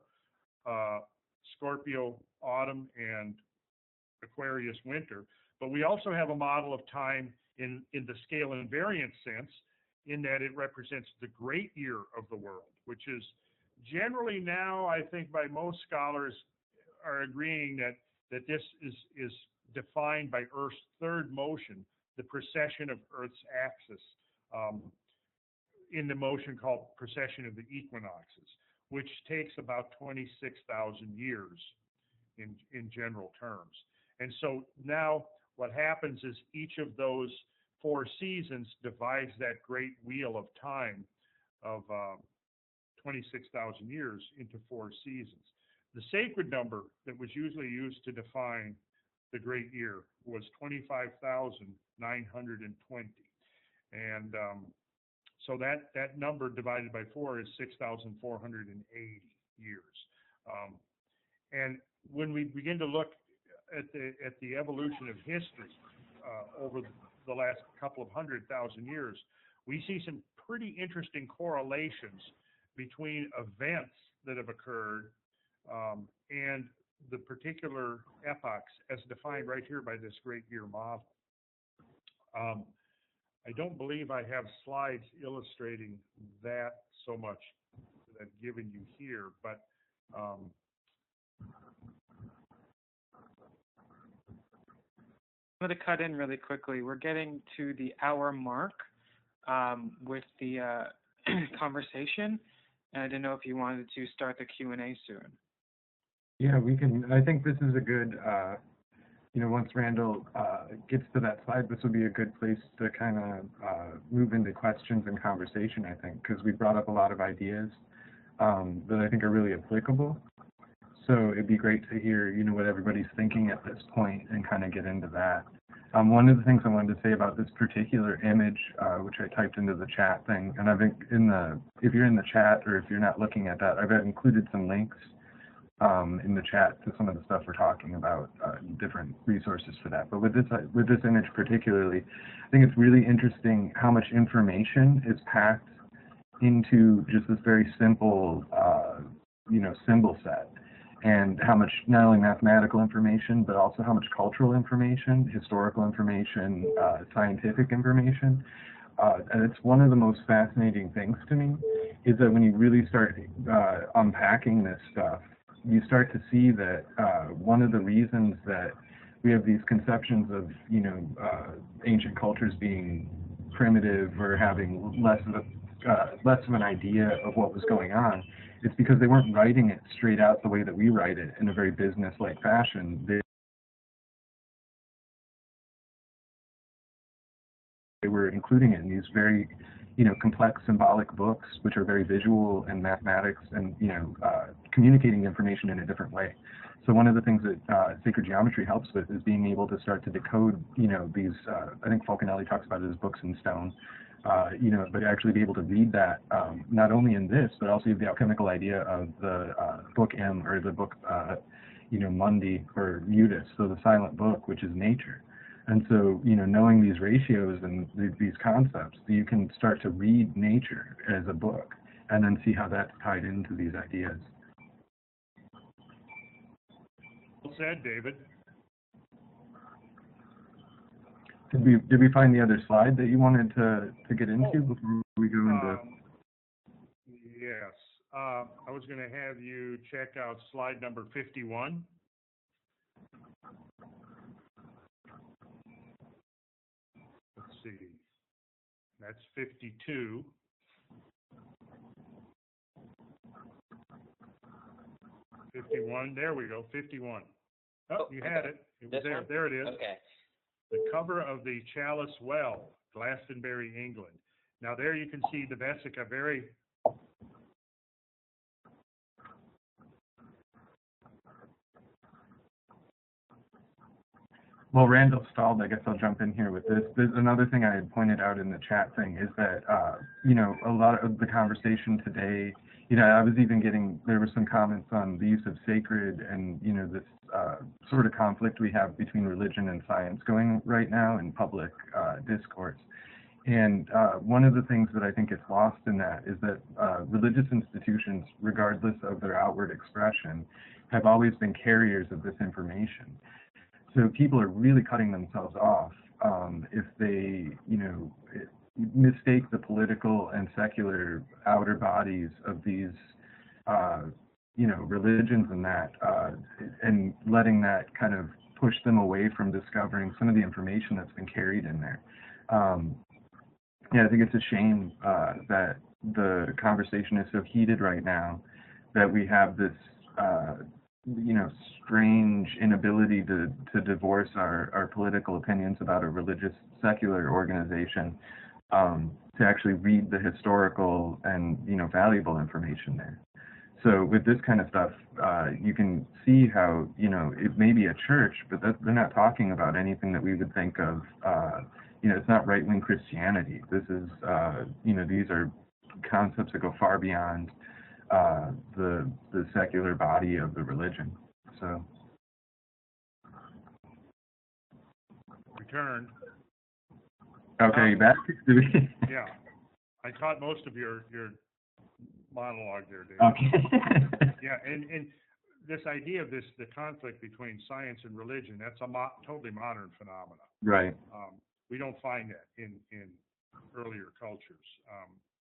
Scorpio autumn, and Aquarius winter. But we also have a model of time in the scale invariant sense, in that it represents the great year of the world, which is generally now, I think by most scholars are agreeing that this is defined by Earth's third motion, the precession of Earth's axis, in the motion called precession of the equinoxes, which takes about 26,000 years in general terms. And so now what happens is each of those four seasons divides that great wheel of time of 26,000 years into four seasons. The sacred number that was usually used to define the great year was 25,920. And so that number divided by four is 6,480 years. And when we begin to look at the evolution of history over the last couple of 100,000 years, we see some pretty interesting correlations between events that have occurred and the particular epochs as defined right here by this great year model. I don't believe I have slides illustrating that so much that I've given you here, but I'm going to cut in really quickly. We're getting to the hour mark with the conversation, and I didn't know if you wanted to start the Q&A soon. Yeah, we can. I think this is a good, once Randall gets to that slide, this will be a good place to kind of move into questions and conversation, I think, because we brought up a lot of ideas that I think are really applicable. So it'd be great to hear, what everybody's thinking at this point and kind of get into that. One of the things I wanted to say about this particular image, which I typed into the chat thing, and I've if you're in the chat or if you're not looking at that, I've included some links in the chat to some of the stuff we're talking about, different resources for that. But with this image particularly, I think it's really interesting how much information is packed into just this very simple, symbol set, and how much not only mathematical information, but also how much cultural information, historical information, scientific information. And it's one of the most fascinating things to me is that when you really start unpacking this stuff, you start to see that one of the reasons that we have these conceptions of, ancient cultures being primitive or having less of an idea of what was going on, it's because they weren't writing it straight out the way that we write it in a very business-like fashion. They were including it in these very, complex symbolic books, which are very visual and mathematics and, communicating information in a different way. So one of the things that sacred geometry helps with is being able to start to decode, these, I think Falconelli talks about it as books in stone, but actually be able to read that, not only in this, but also the alchemical idea of the book M, or the book, Mundi, or Mutus, so the silent book, which is nature. And so, knowing these ratios and these concepts, you can start to read nature as a book and then see how that's tied into these ideas. Well said, David. Did we find the other slide that you wanted to get into before we go into? Yes. I was going to have you check out slide number 51. Let's see. That's 52. 51. There we go. 51. Oh, you had it. It was This there. one? There it is. Okay. The cover of the Chalice Well, Glastonbury, England. Now there you can see the Vesica very... Well, Randall stalled. I guess I'll jump in here with this. There's another thing I had pointed out in the chat thing is that, a lot of the conversation today, I was even there were some comments on the use of sacred and, this sort of conflict we have between religion and science going right now in public discourse. And one of the things that I think gets lost in that is that religious institutions, regardless of their outward expression, have always been carriers of this information. So people are really cutting themselves off if they, mistake the political and secular outer bodies of these, religions and that, and letting that kind of push them away from discovering some of the information that's been carried in there. I think it's a shame that the conversation is so heated right now that we have this, strange inability to divorce our political opinions about a religious secular organization, to actually read the historical and, valuable information there. So with this kind of stuff, you can see how, it may be a church, but they're not talking about anything that we would think of, it's not right-wing Christianity. This is, these are concepts that go far beyond the secular body of the religion. So Returned. okay, back to Yeah, I caught most of your monologue there, David. Okay. Yeah, and this idea of the conflict between science and religion, that's a totally modern phenomenon. Right. We don't find that in earlier cultures.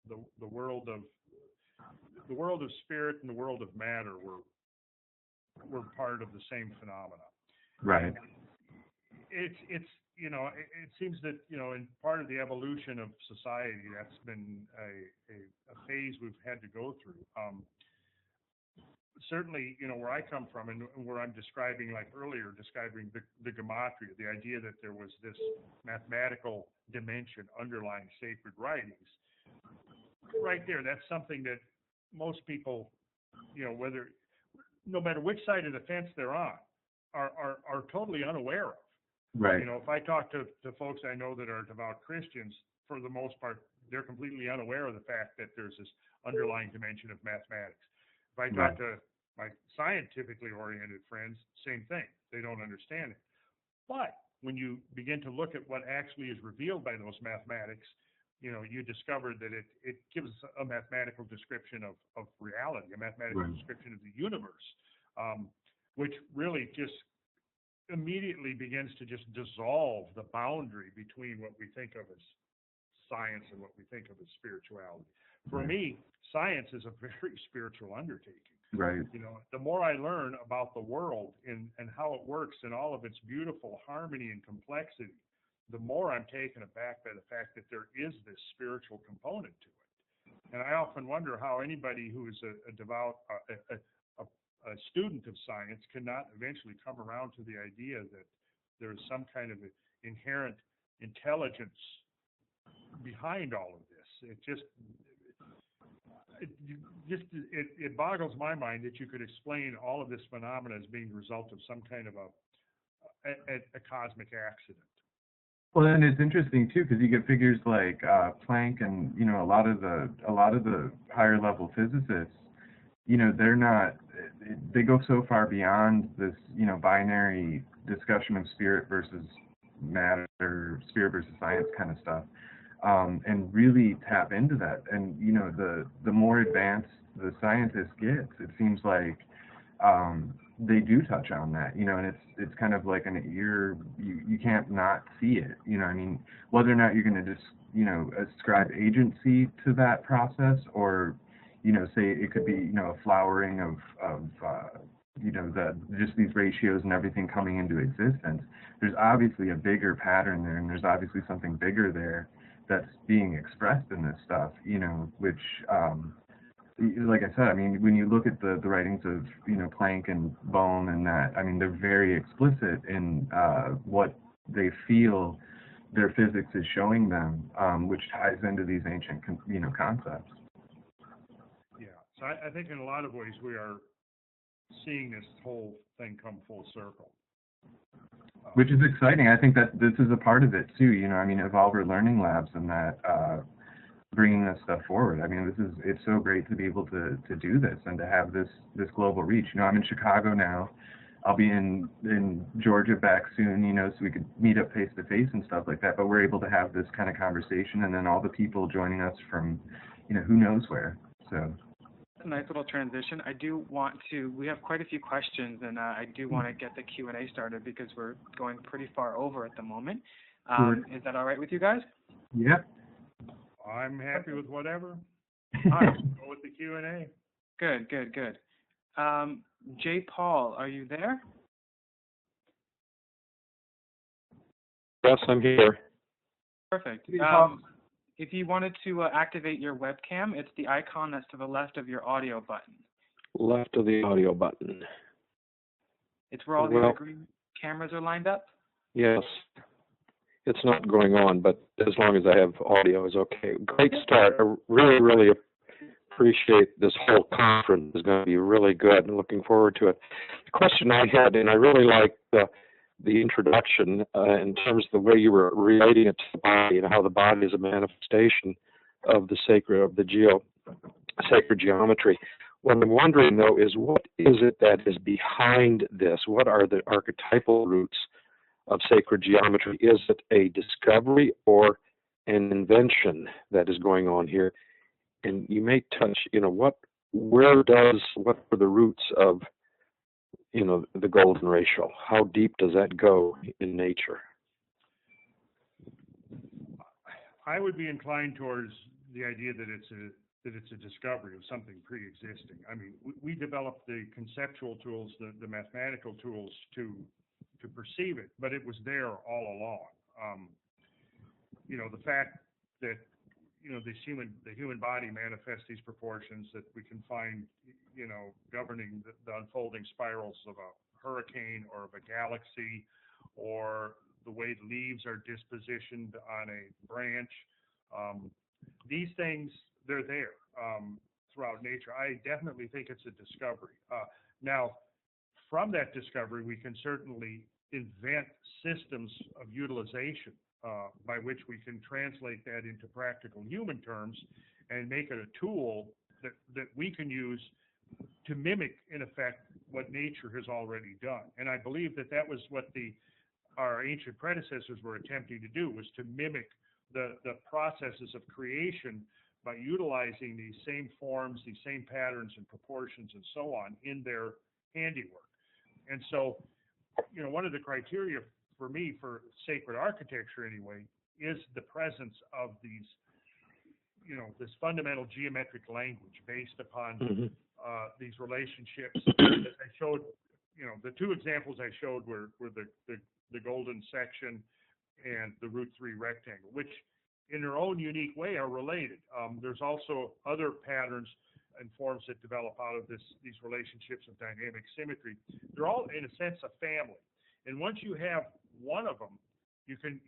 The world of spirit and the world of matter were part of the same phenomena. Right. It's it seems that in part of the evolution of society, that's been a phase we've had to go through. Certainly, where I come from and where I'm describing, like earlier, describing the gematria, the idea that there was this mathematical dimension underlying sacred writings. Right there, that's something that most people, no matter which side of the fence they're on, are totally unaware of. Right. If I talk to folks I know that are devout Christians, for the most part, they're completely unaware of the fact that there's this underlying dimension of mathematics. If I talk to My scientifically oriented friends, same thing. They don't understand it. But when you begin to look at what actually is revealed by those mathematics, you discover that it gives a mathematical description of reality, a mathematical description of the universe, which really just immediately begins to just dissolve the boundary between what we think of as science and what we think of as spirituality. For me, science is a very spiritual undertaking. Right. The more I learn about the world and how it works in all of its beautiful harmony and complexity, the more I'm taken aback by the fact that there is this spiritual component to it. And I often wonder how anybody who is a devout, a student of science cannot eventually come around to the idea that there is some kind of inherent intelligence behind all of this. It boggles my mind that you could explain all of this phenomena as being the result of some kind of a cosmic accident. Well, and it's interesting too because you get figures like Planck and a lot of the higher level physicists. They're not. They go so far beyond this binary discussion of spirit versus matter, spirit versus science kind of stuff. And really tap into that. And the more advanced the scientist gets, it seems like they do touch on that. And it's kind of like an ear. You can't not see it. Whether or not you're going to just ascribe agency to that process, or say it could be a flowering of just these ratios and everything coming into existence. There's obviously a bigger pattern there, and there's obviously something bigger there that's being expressed in this stuff, which, like I said, when you look at the writings of, Planck and Bohm and that, they're very explicit in what they feel their physics is showing them, which ties into these ancient, concepts. Yeah, so I think in a lot of ways we are seeing this whole thing come full circle. Which is exciting. I think that this is a part of it too. Evolver Learning Labs and that bringing this stuff forward. It's so great to be able to do this and to have this global reach. I'm in Chicago now. I'll be in Georgia back soon. So we could meet up face to face and stuff like that. But we're able to have this kind of conversation, and then all the people joining us from, who knows where. So. A nice little transition. We have quite a few questions, and I do want to get the Q&A started because we're going pretty far over at the moment. Sure. Is that all right with you guys? Yep. I'm happy with whatever. All right. Go with the Q&A. Good. J. Paul, are you there? Yes, I'm here. Perfect. If you wanted to activate your webcam, it's the icon that's to the left of your audio button. Left of the audio button. It's where all the other green cameras are lined up? Yes. It's not going on, but as long as I have audio is okay. Great start. I really, really appreciate this whole conference. It's going to be really good. I'm looking forward to it. The question I had, and I really liked the introduction in terms of the way you were relating it to the body and how the body is a manifestation of the sacred geometry. What I'm wondering though is what is it that is behind this? What are the archetypal roots of sacred geometry? Is it a discovery or an invention that is going on here? And you may touch, what are the roots of the golden ratio? How deep does that go in nature? I would be inclined towards the idea that it's a discovery of something pre-existing. We developed the conceptual tools, the mathematical tools to perceive it, but it was there all along. The fact that the human body manifests these proportions that we can find, governing the unfolding spirals of a hurricane or of a galaxy, or the way the leaves are dispositioned on a branch. These things, they're there throughout nature. I definitely think it's a discovery. Now, from that discovery, we can certainly invent systems of utilization by which we can translate that into practical human terms and make it a tool that we can use to mimic, in effect, what nature has already done. And I believe that that was what our ancient predecessors were attempting to do, was to mimic the processes of creation by utilizing these same forms, these same patterns and proportions and so on in their handiwork. And so, you know, one of the criteria for me for sacred architecture anyway is the presence of these, you know, this fundamental geometric language based upon these relationships. As I showed, you know, the two examples I showed were the golden section and the root 3 rectangle, which in their own unique way are related. There's also other patterns and forms that develop out of these relationships of dynamic symmetry. They're all, in a sense, a family. And once you have one of them, you can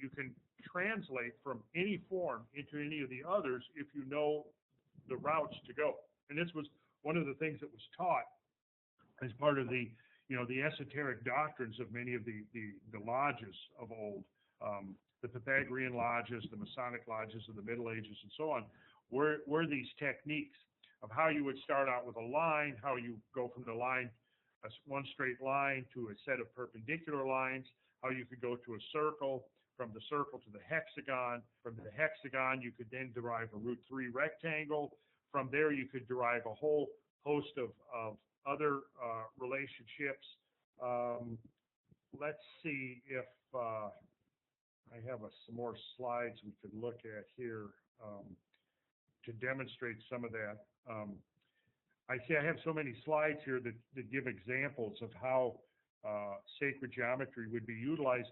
translate from any form into any of the others if you know the routes to go. And this was one of the things that was taught as part of the, you know, the esoteric doctrines of many of the lodges of old, the Pythagorean lodges, the Masonic lodges of the Middle Ages, and so on, were these techniques of how you would start out with a line, how you go from the line, one straight line, to a set of perpendicular lines, how you could go to a circle, from the circle to the hexagon. From the hexagon, you could then derive a root 3 rectangle. From there, you could derive a whole host of other relationships. Let's see if I have some more slides we could look at here to demonstrate some of that. I see I have so many slides here that give examples of how sacred geometry would be utilized.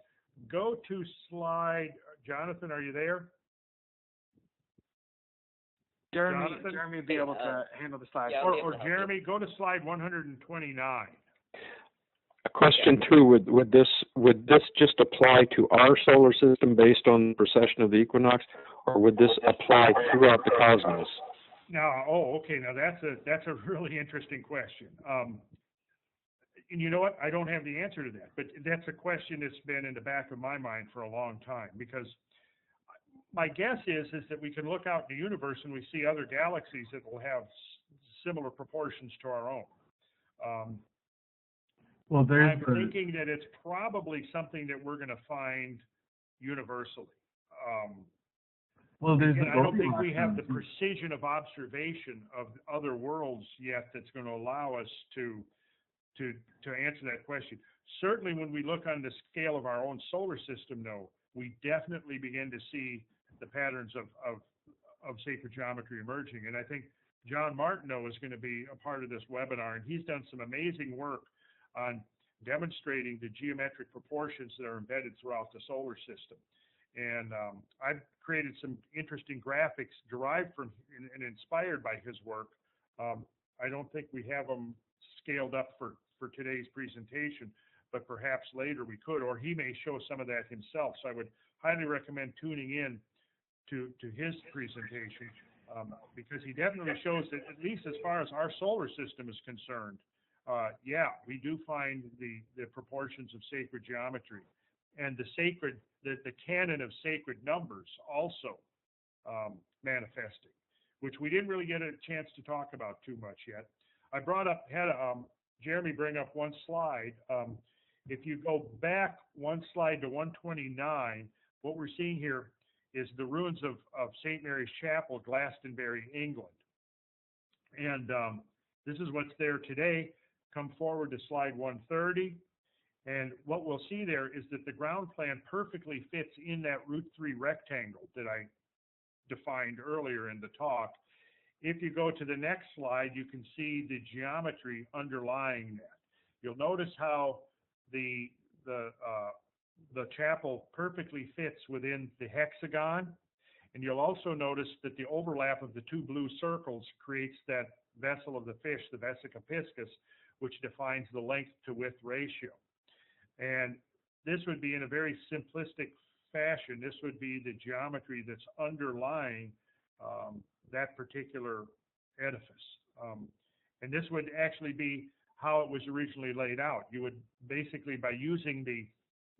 Go to slide, Jonathan, are you there? Jeremy would be able to handle the slides. Yeah, Or Jeremy, go to slide 129. A question too, would this just apply to our solar system based on the precession of the equinox, or would this apply throughout the cosmos? Now, okay. Now that's a really interesting question. And you know what? I don't have the answer to that, but that's a question that's been in the back of my mind for a long time, because my guess is that we can look out in the universe and we see other galaxies that will have similar proportions to our own. Well, I'm thinking that it's probably something that we're going to find universally. Well, there's I don't think we have the precision of observation of other worlds yet that's going to allow us to answer that question. Certainly, when we look on the scale of our own solar system, though, we definitely begin to see the patterns of sacred geometry emerging. And I think John Martineau is going to be a part of this webinar, and he's done some amazing work on demonstrating the geometric proportions that are embedded throughout the solar system. And I've created some interesting graphics derived from and inspired by his work. I don't think we have them scaled up for today's presentation, but perhaps later we could, or he may show some of that himself. So I would highly recommend tuning in to his presentation, because he definitely shows that, at least as far as our solar system is concerned, yeah, we do find the proportions of sacred geometry, and the canon of sacred numbers also manifesting, which we didn't really get a chance to talk about too much yet. I had Jeremy bring up one slide. If you go back one slide to 129, what we're seeing here is the ruins of St. Mary's Chapel, Glastonbury, England. And this is what's there today. Come forward to slide 130. And what we'll see there is that the ground plan perfectly fits in that root 3 rectangle that I defined earlier in the talk. If you go to the next slide, you can see the geometry underlying that. You'll notice how the chapel perfectly fits within the hexagon, and you'll also notice that the overlap of the two blue circles creates that vessel of the fish, the vesica piscis, which defines the length to width ratio. And this would be, in a very simplistic fashion, this would be the geometry that's underlying that particular edifice. And this would actually be how it was originally laid out. You would basically, by using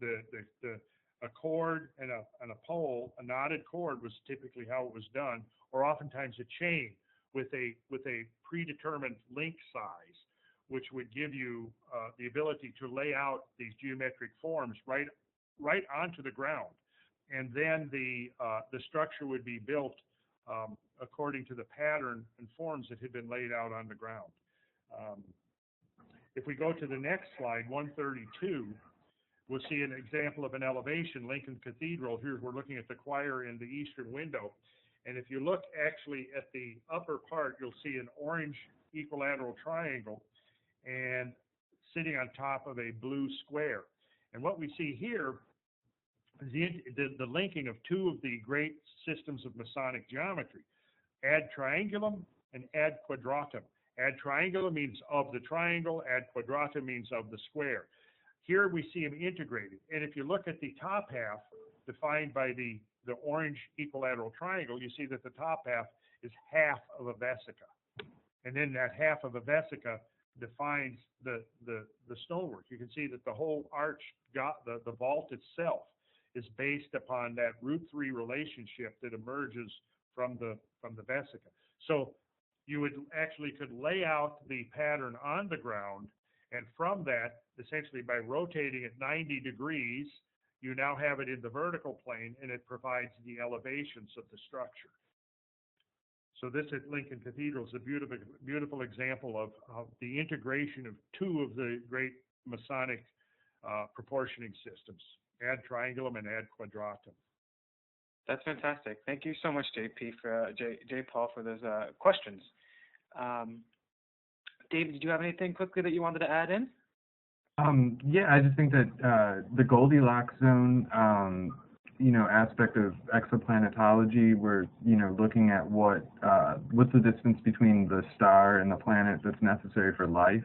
a cord and a pole, a knotted cord was typically how it was done, or oftentimes a chain with a predetermined link size, which would give you the ability to lay out these geometric forms right onto the ground, and then the structure would be built according to the pattern and forms that had been laid out on the ground. If we go to the next slide, 132, we'll see an example of an elevation, Lincoln Cathedral. Here we're looking at the choir in the eastern window. And if you look actually at the upper part, you'll see an orange equilateral triangle and sitting on top of a blue square. And what we see here is the linking of two of the great systems of Masonic geometry, ad triangulum and ad quadratum. Ad triangulum means of the triangle, ad quadratum means of the square. Here we see them integrated. And if you look at the top half, defined by the orange equilateral triangle, you see that the top half is half of a vesica. And then that half of a vesica defines the stonework. You can see that the whole arch, the vault itself, is based upon that √3 relationship that emerges from the vesica. So you would actually could lay out the pattern on the ground, and from that, essentially by rotating it 90 degrees, you now have it in the vertical plane, and it provides the elevations of the structure. So this at Lincoln Cathedral is a beautiful example of the integration of two of the great Masonic proportioning systems, ad triangulum and ad quadratum. That's fantastic. Thank you so much, J. Paul, for those questions. David, did you have anything quickly that you wanted to add in? Yeah, I just think that the Goldilocks zone, aspect of exoplanetology, we're, looking at what's the distance between the star and the planet that's necessary for life.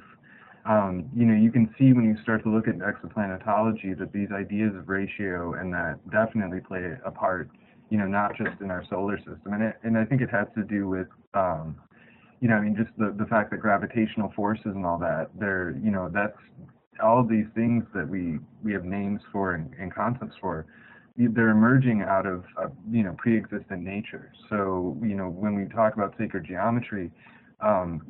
You can see when you start to look at exoplanetology that these ideas of ratio and that definitely play a part, not just in our solar system. And I think it has to do with, just the fact that gravitational forces and all that, that's all of these things that we have names for and concepts for. They're emerging out of, pre-existent nature. So, when we talk about sacred geometry,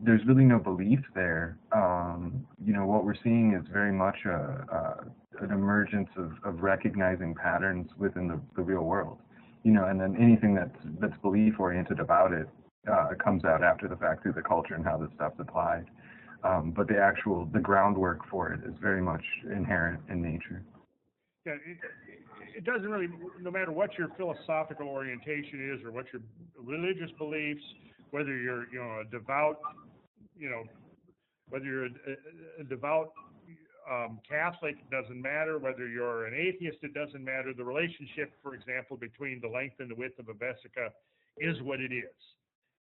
there's really no belief there. What we're seeing is very much an emergence of recognizing patterns within the real world. And then anything that's belief-oriented about it comes out after the fact through the culture and how this stuff's applied. But the groundwork for it is very much inherent in nature. Yeah, it doesn't really, no matter what your philosophical orientation is or what your religious beliefs, whether you're a devout, whether you're a devout Catholic, it doesn't matter. Whether you're an atheist, it doesn't matter. The relationship, for example, between the length and the width of a vesica is what it is.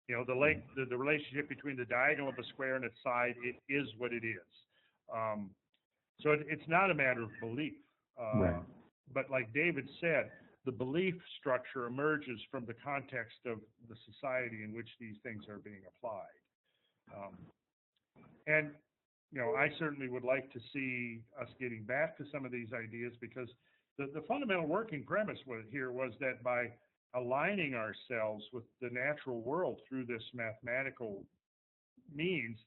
The relationship between the diagonal of a square and its side, it is what it is. So it's not a matter of belief. Right. But like David said, the belief structure emerges from the context of the society in which these things are being applied. And I certainly would like to see us getting back to some of these ideas, because the fundamental working premise was that by aligning ourselves with the natural world through this mathematical means,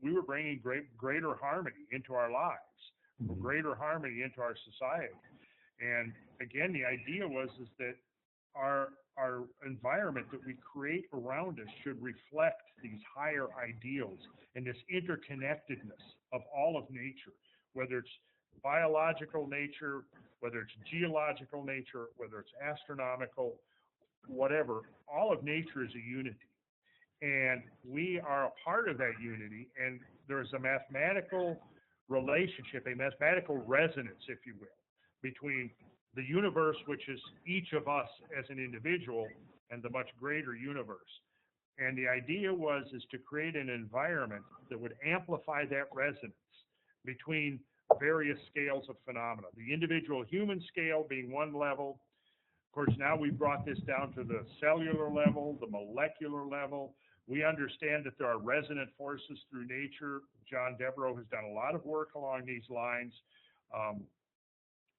we were bringing greater harmony into our lives, greater harmony into our society. And again, the idea is that our environment that we create around us should reflect these higher ideals and this interconnectedness of all of nature, whether it's biological nature, whether it's geological nature, whether it's astronomical, whatever. All of nature is a unity. And we are a part of that unity, and there's a mathematical relationship, a mathematical resonance, if you will, between the universe, which is each of us as an individual, and the much greater universe. And the idea is to create an environment that would amplify that resonance between various scales of phenomena. The individual human scale being one level. Of course, now we've brought this down to the cellular level, the molecular level. We understand that there are resonant forces through nature. John Devereaux has done a lot of work along these lines.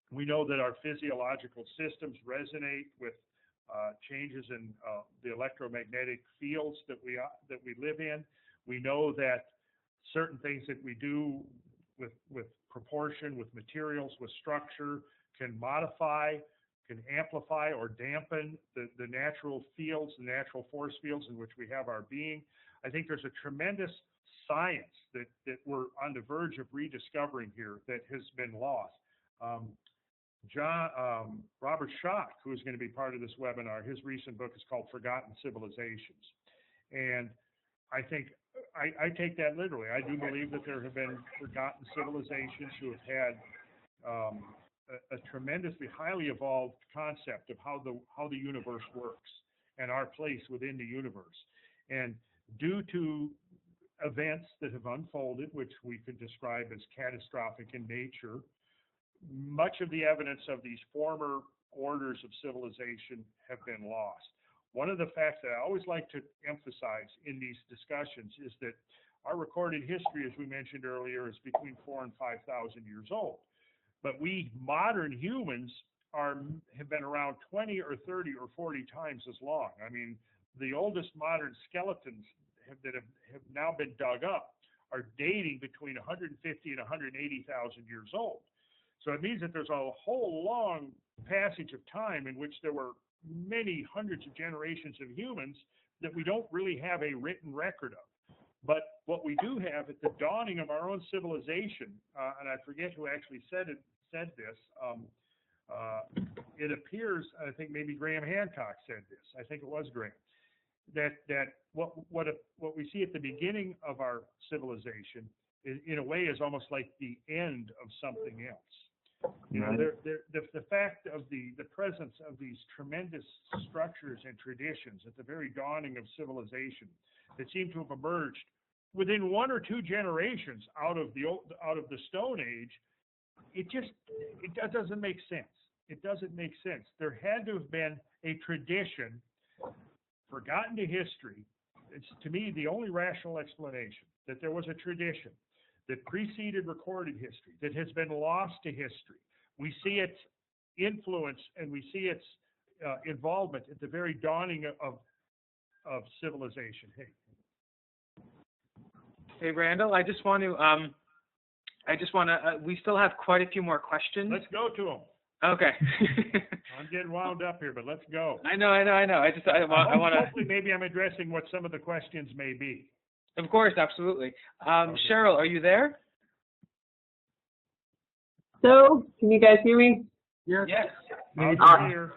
We know that our physiological systems resonate with changes in the electromagnetic fields that we live in. We know that certain things that we do with proportion, with materials, with structure, can modify, can amplify or dampen the natural fields, the natural force fields in which we have our being. I think there's a tremendous science that we're on the verge of rediscovering here that has been lost. Robert Schock, who is going to be part of this webinar, his recent book is called Forgotten Civilizations. And I think I take that literally. I do believe that there have been forgotten civilizations who have had a tremendously highly evolved concept of how the universe works and our place within the universe. And due to events that have unfolded, which we could describe as catastrophic in nature, much of the evidence of these former orders of civilization have been lost. One of the facts that I always like to emphasize in these discussions is that our recorded history, as we mentioned earlier, is between 4,000 and 5,000 years old. But we modern humans have been around 20 or 30 or 40 times as long. I mean, the oldest modern skeletons that have now been dug up are dating between 150 and 180,000 years old. So it means that there's a whole long passage of time in which there were many hundreds of generations of humans that we don't really have a written record of. But what we do have at the dawning of our own civilization, and I forget who actually said this, it appears, I think maybe Graham Hancock said this, I think it was Graham, that what we see at the beginning of our civilization in a way is almost like the end of something else. You know, the fact of the presence of these tremendous structures and traditions at the very dawning of civilization that seem to have emerged within 1 or 2 generations out of the Stone Age, it doesn't make sense. It doesn't make sense. There had to have been a tradition forgotten to history. It's, to me, the only rational explanation, that there was a tradition that preceded recorded history, that has been lost to history. We see its influence and we see its involvement at the very dawning of civilization. Hey, Randall, I just want to, we still have quite a few more questions. Let's go to them. Okay. I'm getting wound up here, but let's go. I know. I want to. Hopefully, maybe I'm addressing what some of the questions may be. Of course, absolutely. Okay. Cheryl, are you there? So, can you guys hear me? Yes. Here.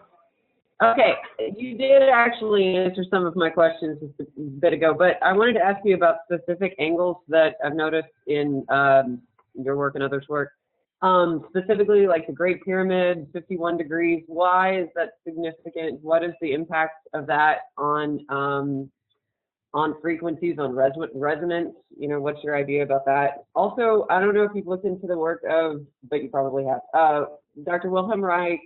Okay, you did actually answer some of my questions just a bit ago, but I wanted to ask you about specific angles that I've noticed in your work and others' work. Specifically, like the Great Pyramid, 51 degrees. Why is that significant? What is the impact of that on frequencies, on resonance? You know, what's your idea about that? Also, I don't know if you've looked into the work of, but you probably have, Dr. Wilhelm Reich,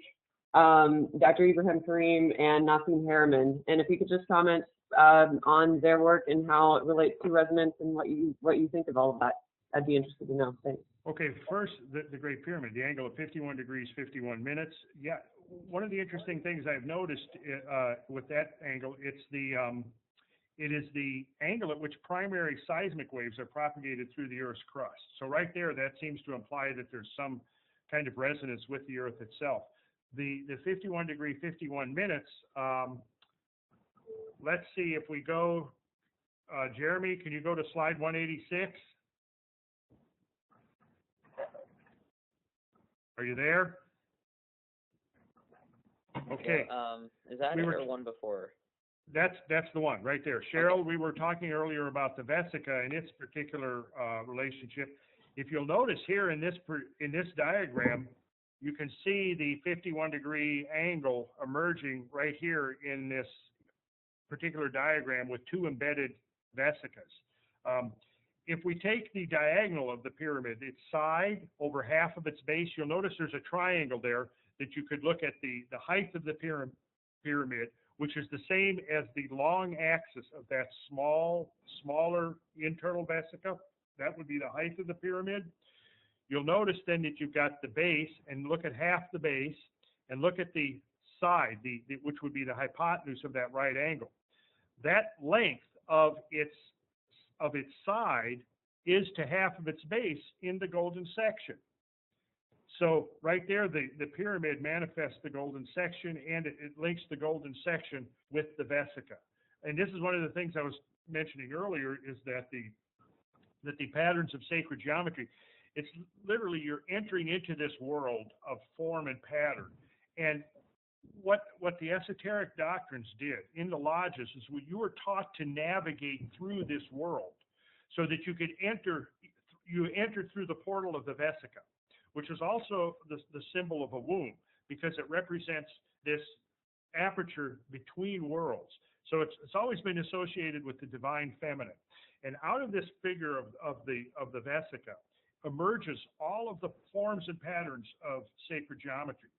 Dr. Ibrahim Karim, and Nassim Harriman. And if you could just comment on their work and how it relates to resonance and what you think of all of that, I'd be interested to know. Thanks. Okay, first, the Great Pyramid, the angle of 51 degrees, 51 minutes. Yeah, one of the interesting things I've noticed with that angle, it is the angle at which primary seismic waves are propagated through the Earth's crust. So right there, that seems to imply that there's some kind of resonance with the Earth itself. The 51 degree, 51 minutes, let's see if we go, Jeremy, can you go to slide 186? Are you there? Okay. Is that it or one before? That's the one right there. Cheryl, okay. We were talking earlier about the vesica and its particular relationship. If you'll notice here in this diagram, you can see the 51 degree angle emerging right here in this particular diagram with 2 embedded vesicas. If we take the diagonal of the pyramid, its side over half of its base, you'll notice there's a triangle there that you could look at the height of the pyramid, which is the same as the long axis of that smaller internal vesica. That would be the height of the pyramid. You'll notice then that you've got the base, and look at half the base, and look at the side, which would be the hypotenuse of that right angle. That length of its side is to half of its base in the golden section. So right there, the pyramid manifests the golden section, and it links the golden section with the vesica. And this is one of the things I was mentioning earlier, is that the patterns of sacred geometry, it's literally you're entering into this world of form and pattern. And what the esoteric doctrines did in the lodges is you were taught to navigate through this world so that you could enter through the portal of the vesica, which is also the symbol of a womb, because it represents this aperture between worlds. So it's always been associated with the divine feminine. And out of this figure of the vesica emerges all of the forms and patterns of sacred geometry.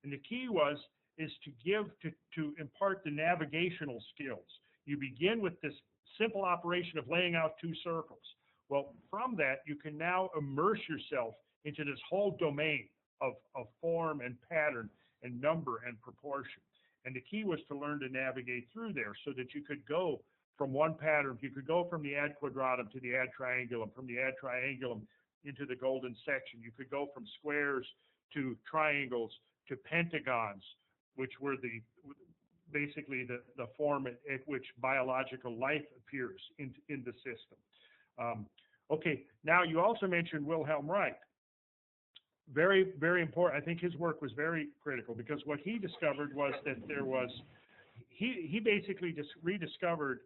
And the key is to impart the navigational skills. You begin with this simple operation of laying out two circles. Well, from that, you can now immerse yourself into this whole domain of form and pattern and number and proportion. And the key was to learn to navigate through there so that you could go from one pattern. You could go from the ad quadratum to the ad triangulum, from the ad triangulum into the golden section. You could go from squares to triangles to pentagons, which were basically the form at which biological life appears in the system. Okay, now you also mentioned Wilhelm Reich. Very, very important. I think his work was very critical, because what he discovered was that he basically just rediscovered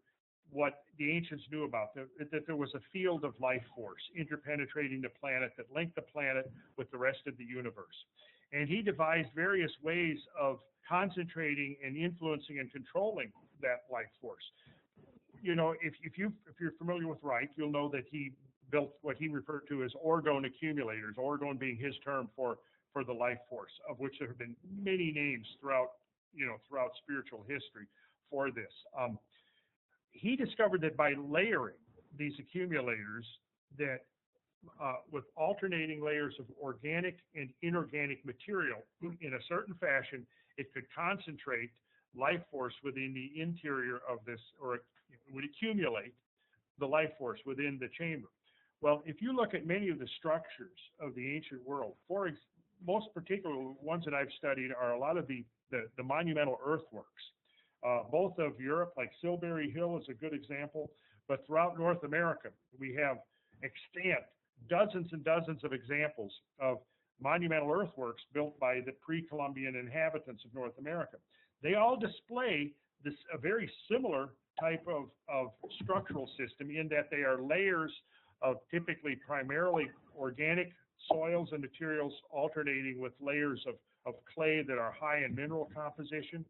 what the ancients knew about, that there was a field of life force interpenetrating the planet that linked the planet with the rest of the universe. And he devised various ways of concentrating and influencing and controlling that life force. You know, if you're familiar with Reich, you'll know that he built what he referred to as orgone accumulators, orgone being his term for the life force, of which there have been many names throughout spiritual history for this. He discovered that by layering these accumulators, that with alternating layers of organic and inorganic material in a certain fashion, it could concentrate life force within the interior of this, or it would accumulate the life force within the chamber. Well, if you look at many of the structures of the ancient world, most particular ones that I've studied are a lot of the monumental earthworks. Both of Europe, like Silbury Hill is a good example, but throughout North America, we have extant dozens and dozens of examples of monumental earthworks built by the pre-Columbian inhabitants of North America. They all display a very similar type of structural system, in that they are layers of typically primarily organic soils and materials alternating with layers of clay that are high in mineral composition.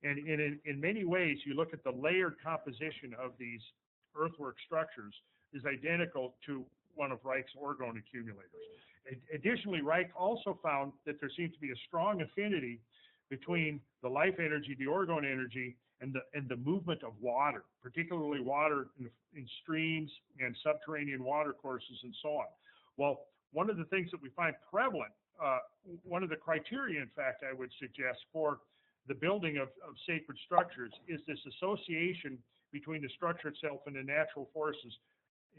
And in many ways, you look at the layered composition of these earthwork structures is identical to one of Reich's orgone accumulators. Additionally, Reich also found that there seemed to be a strong affinity between the life energy, the orgone energy, and the movement of water, particularly water in streams and subterranean water courses and so on. Well, one of the things that we find prevalent, one of the criteria, in fact, I would suggest for the building of sacred structures is this association between the structure itself and the natural forces,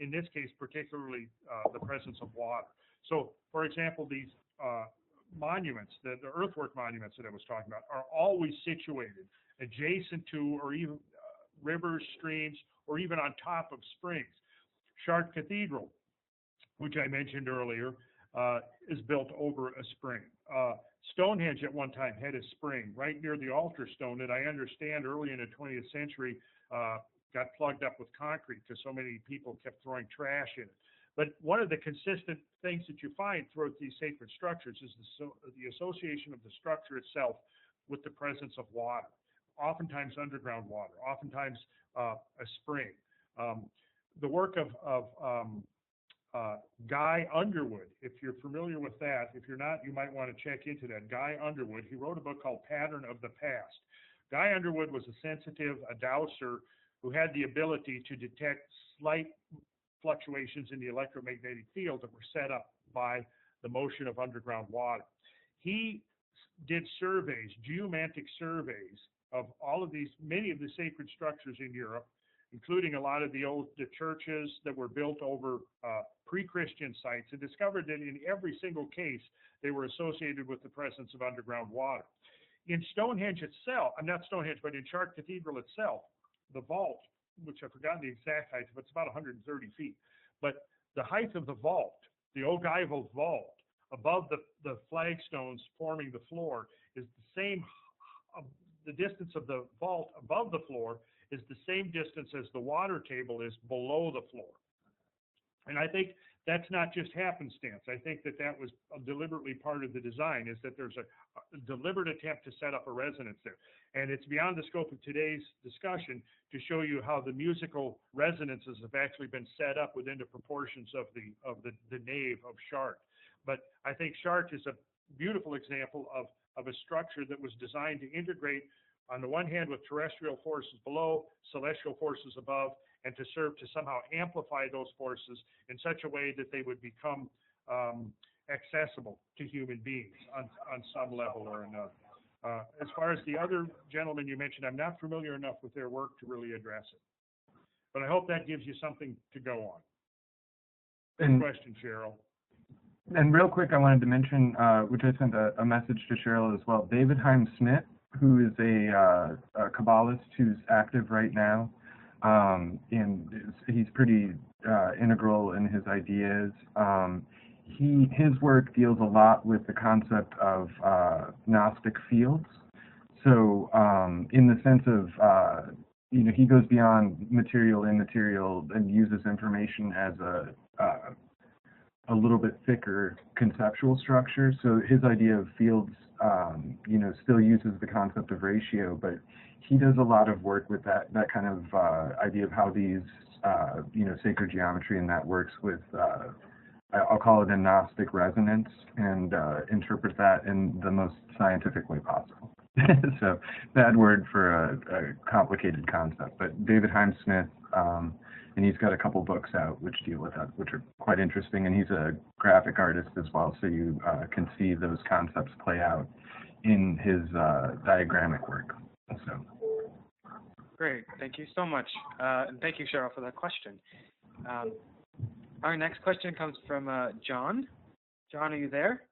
in this case, particularly the presence of water. So, for example, these monuments, the earthwork monuments that I was talking about, are always situated adjacent to, or even rivers, streams, or even on top of springs. Chartres Cathedral, which I mentioned earlier, is built over a spring. Stonehenge at one time had a spring right near the altar stone that I understand early in the 20th century got plugged up with concrete because so many people kept throwing trash in it. But one of the consistent things that you find throughout these sacred structures is the association of the structure itself with the presence of water, oftentimes underground water, oftentimes a spring. The work of Guy Underwood, if you're familiar with that, if you're not, you might want to check into that. Guy Underwood, he wrote a book called Pattern of the Past. Guy Underwood was a sensitive, a dowser, who had the ability to detect slight fluctuations in the electromagnetic field that were set up by the motion of underground water. He did surveys, geomantic surveys of all of these, many of the sacred structures in Europe, including a lot of the churches that were built over pre-Christian sites, and discovered that in every single case, they were associated with the presence of underground water. In Stonehenge itself, not Stonehenge, but in Chartres Cathedral itself, the vault, which I've forgotten the exact height, but it's about 130 feet. But the height of the vault, the ogival vault, above the flagstones forming the floor, is the same. The distance of the vault above the floor is the same distance as the water table is below the floor. And I think that's not just happenstance. I think that that was deliberately part of the design, is that there's a deliberate attempt to set up a resonance there. And it's beyond the scope of today's discussion to show you how the musical resonances have actually been set up within the proportions of the nave of Chartres. But I think Chartres is a beautiful example of a structure that was designed to integrate, on the one hand, with terrestrial forces below, celestial forces above, and to serve to somehow amplify those forces in such a way that they would become accessible to human beings on some level or another. As far as the other gentleman you mentioned, I'm not familiar enough with their work to really address it. But I hope that gives you something to go on. Good question, Cheryl. And real quick, I wanted to mention, which I sent a message to Cheryl as well, David Heim-Smith, who is a Kabbalist who's active right now, and he's pretty integral in his ideas. His work deals a lot with the concept of Gnostic fields. So in the sense of, he goes beyond material, immaterial, and uses information as a little bit thicker conceptual structure. So his idea of fields, still uses the concept of ratio, but he does a lot of work with that kind of idea of how these, sacred geometry and that works with, I'll call it a Gnostic resonance, and interpret that in the most scientific way possible. So bad word for a complicated concept, but David Heim-Smith, and he's got a couple books out which deal with that, which are quite interesting, and he's a graphic artist as well, so you can see those concepts play out in his diagrammic work. So. Great, thank you so much, and thank you, Cheryl, for that question. Our next question comes from John. John, are you there?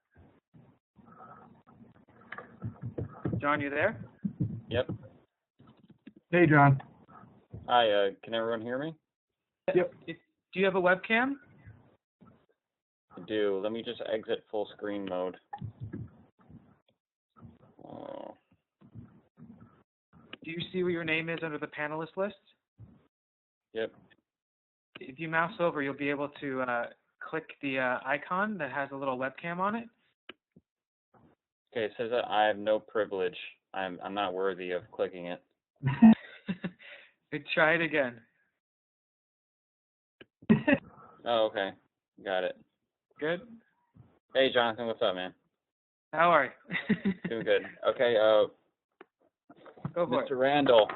John, you there? Yep. Hey, John. Hi, can everyone hear me? Yep. Do you have a webcam? I do. Let me just exit full screen mode. Do you see where your name is under the panelist list? Yep. If you mouse over, you'll be able to click the icon that has a little webcam on it. Okay, it says that I have no privilege. I'm not worthy of clicking it. Try it again. Oh, okay. Got it. Good? Hey, Jonathan, what's up, man? How are you? Doing good. Okay, Go for Mr. it. Randall,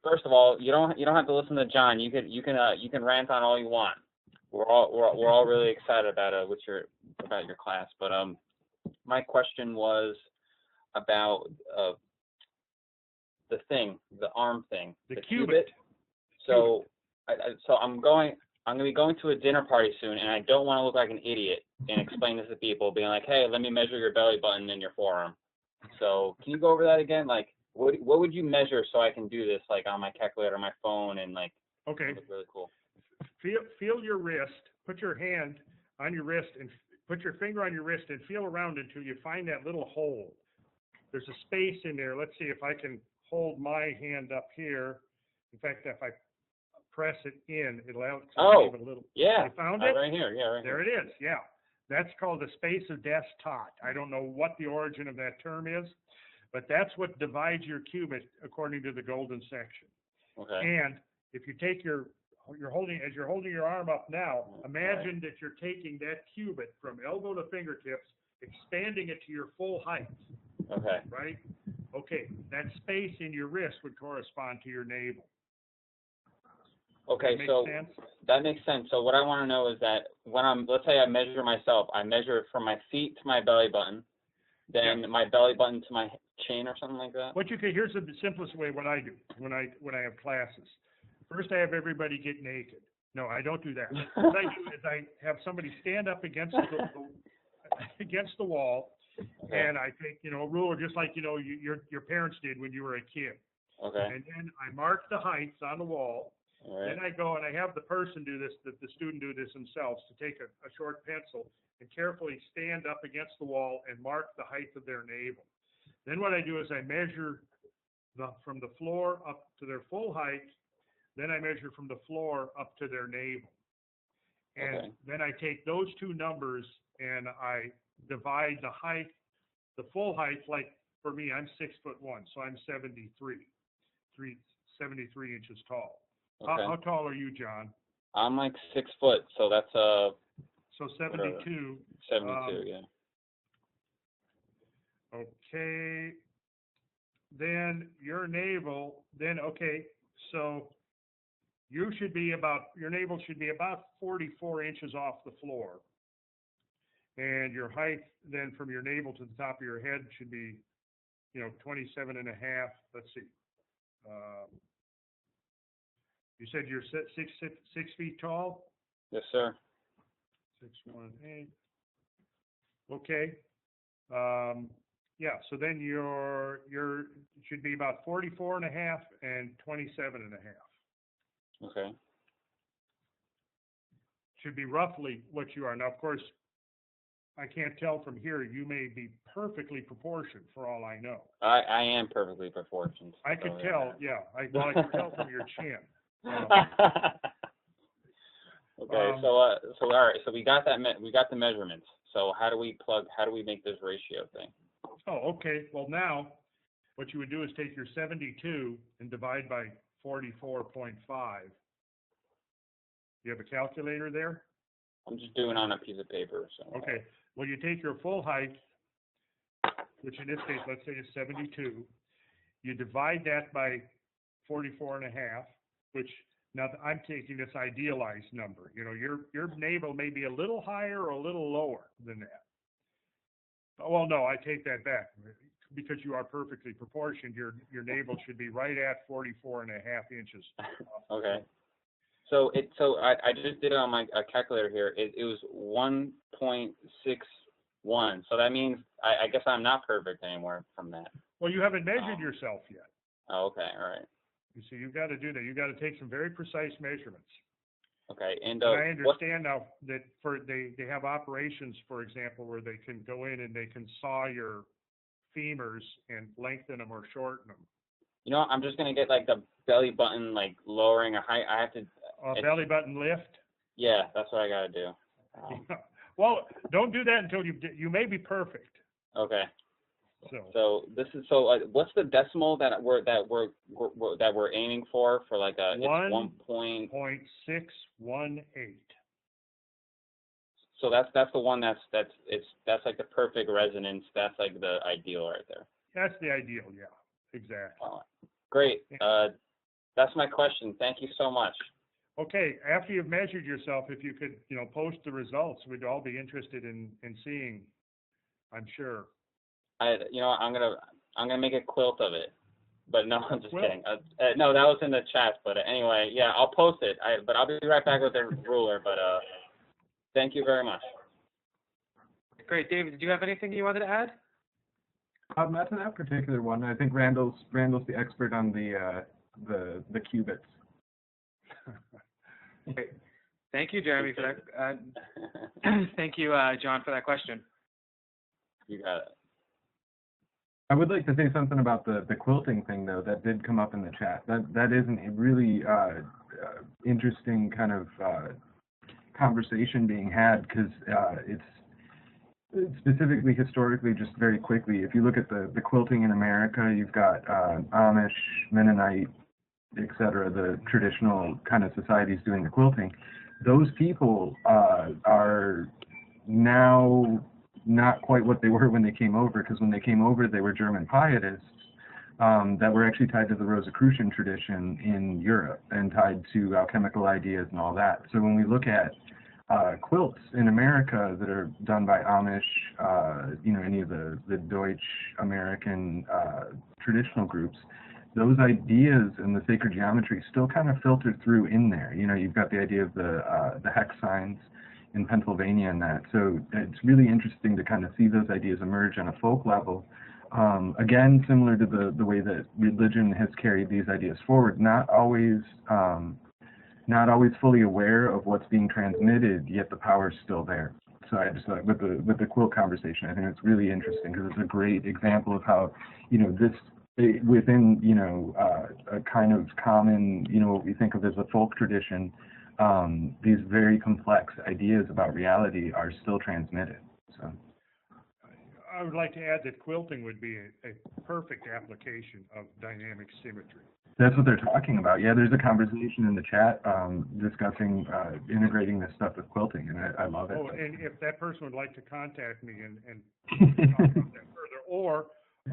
first of all, you don't have to listen to John. You can rant on all you want. We're all really excited about your class. But my question was about the arm thing, the cubit. So I'm going to be going to a dinner party soon, and I don't want to look like an idiot and explain this to people, being like, hey, let me measure your belly button and your forearm. So can you go over that again? Like, what would you measure so I can do this, like, on my calculator, my phone, and, like, Okay. it looks really cool. Feel your wrist. Put your hand on your wrist and put your finger on your wrist and feel around until you find that little hole. There's a space in there. Let's see if I can hold my hand up here. In fact, if I press it in, it'll leave a little. Yeah. You found it? Right here. Yeah, right There here. it is. Yeah. That's called the space of Des Tot. I don't know what the origin of that term is, but that's what divides your cubit according to the golden section. Okay. And if you take you're holding your arm up now, imagine that you're taking that cubit from elbow to fingertips, expanding it to your full height. Okay. Right? Okay. That space in your wrist would correspond to your navel. Okay, so that makes sense. So what I want to know is that when let's say I measure myself, I measure it from my feet to my belly button. then my belly button to my chin or something like that? Here's the simplest way what I do when I have classes. First, I have everybody get naked. No, I don't do that. What I do is I have somebody stand up against against the wall, Okay. and I take, a ruler just like, your parents did when you were a kid. Okay. And then I mark the heights on the wall. All right. Then I go and I have the person do this, the student do this themselves, to take a short pencil and carefully stand up against the wall and mark the height of their navel. Then what I do is I measure from the floor up to their full height. Then I measure from the floor up to their navel. And Okay. then I take those two numbers and I divide the height, the full height, like for me, I'm 6'1", so I'm 73 inches tall. Okay. How tall are you, John? I'm like 6 foot, so that's So 72. 72, yeah. Okay. Then your navel, so your navel should be about 44 inches off the floor. And your height then from your navel to the top of your head should be, 27 and a half. Let's see. You said you're 6 feet tall? Yes, sir. 6'1", 8". Okay. Yeah, so then your should be about 44 and a half and 27 and a half. Okay. Should be roughly what you are. Now, of course, I can't tell from here. You may be perfectly proportioned for all I know. I am perfectly proportioned. I could so, tell, yeah. I could tell from your chin. Okay, so all right, so we got the measurements. So how do we make this ratio thing? Oh, okay. Well, now what you would do is take your 72 and divide by 44.5. You have a calculator there? I'm just doing it on a piece of paper. So. Okay. Well, you take your full height, which in this case, let's say is 72. You divide that by 44 and a half, which now I'm taking this idealized number. Your navel may be a little higher or a little lower than that. Well, no, I take that back. Because you are perfectly proportioned, your navel should be right at 44 and a half inches. Okay. So I just did it on my calculator here. It was 1.61. So that means I guess I'm not perfect anymore from that. Well, you haven't measured yourself yet. Oh, okay. All right. You see, you've got to do that. You've got to take some very precise measurements. Okay. And I understand now that they have operations, for example, where they can go in and they can saw your femurs and lengthen them or shorten them. I'm just gonna get like the belly button like lowering a height. I have to. Belly button lift. Yeah, that's what I gotta do. Well, don't do that until you may be perfect. Okay. So what's the decimal that we're aiming for like a 1.618. So that's the one that's like the perfect resonance. That's like the ideal right there. That's the ideal, yeah, exactly. Great. That's my question. Thank you so much. Okay, after you've measured yourself, if you could, post the results, we'd all be interested in seeing, I'm sure. I'm gonna make a quilt of it, but no, I'm just Quilt? kidding. No, that was in the chat, but anyway, yeah, I'll post it. But I'll be right back with the ruler. But thank you very much. Great, David. Did you have anything you wanted to add? Not to that particular one. I think Randall's the expert on the qubits. Great. Thank you, Jeremy, for that. Thank you, John, for that question. You got it. I would like to say something about the quilting thing, though. That did come up in the chat. That is a really interesting kind of conversation being had, because it's specifically historically, just very quickly, if you look at the quilting in America, you've got Amish, Mennonite, etc., the traditional kind of societies doing the quilting. Those people are now not quite what they were when they came over, because when they came over, they were German pietists that were actually tied to the Rosicrucian tradition in Europe and tied to alchemical ideas and all that. So when we look at quilts in America that are done by Amish, any of the Deutsch American traditional groups, those ideas and the sacred geometry still kind of filter through in there. You've got the idea of the hex signs in Pennsylvania and that. So it's really interesting to kind of see those ideas emerge on a folk level. Again, similar to the way that religion has carried these ideas forward, not always fully aware of what's being transmitted, yet the power is still there. So I just thought with the quilt conversation, I think it's really interesting because it's a great example of how, this within, a kind of common, what we think of as a folk tradition, these very complex ideas about reality are still transmitted. So I would like to add that quilting would be a perfect application of dynamic symmetry. That's what they're talking about. Yeah, there's a conversation in the chat discussing integrating this stuff with quilting, and I love it. Oh, and if that person would like to contact me and talk about that further, or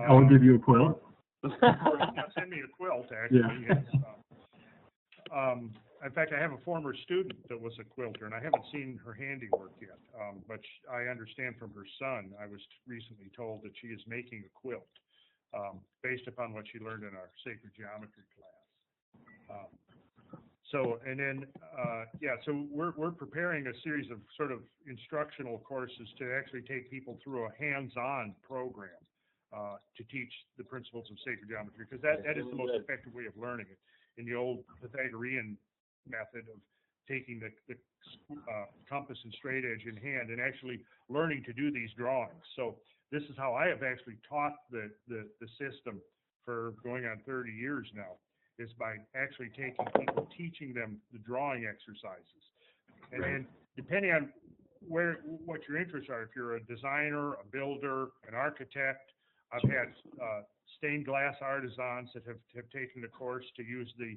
I'll give you a quilt. Or send me a quilt, actually. Yeah. Yes. In fact, I have a former student that was a quilter, and I haven't seen her handiwork yet. But I understand from her son, I was recently told that she is making a quilt based upon what she learned in our sacred geometry class. So we're preparing a series of sort of instructional courses to actually take people through a hands-on program to teach the principles of sacred geometry, because that is the most effective way of learning it. In the old Pythagorean method of taking the compass and straight edge in hand and actually learning to do these drawings. So this is how I have actually taught the system for going on 30 years now, is by actually taking people, teaching them the drawing exercises. And then depending on what your interests are, if you're a designer, a builder, an architect, I've had stained glass artisans that have taken the course to use the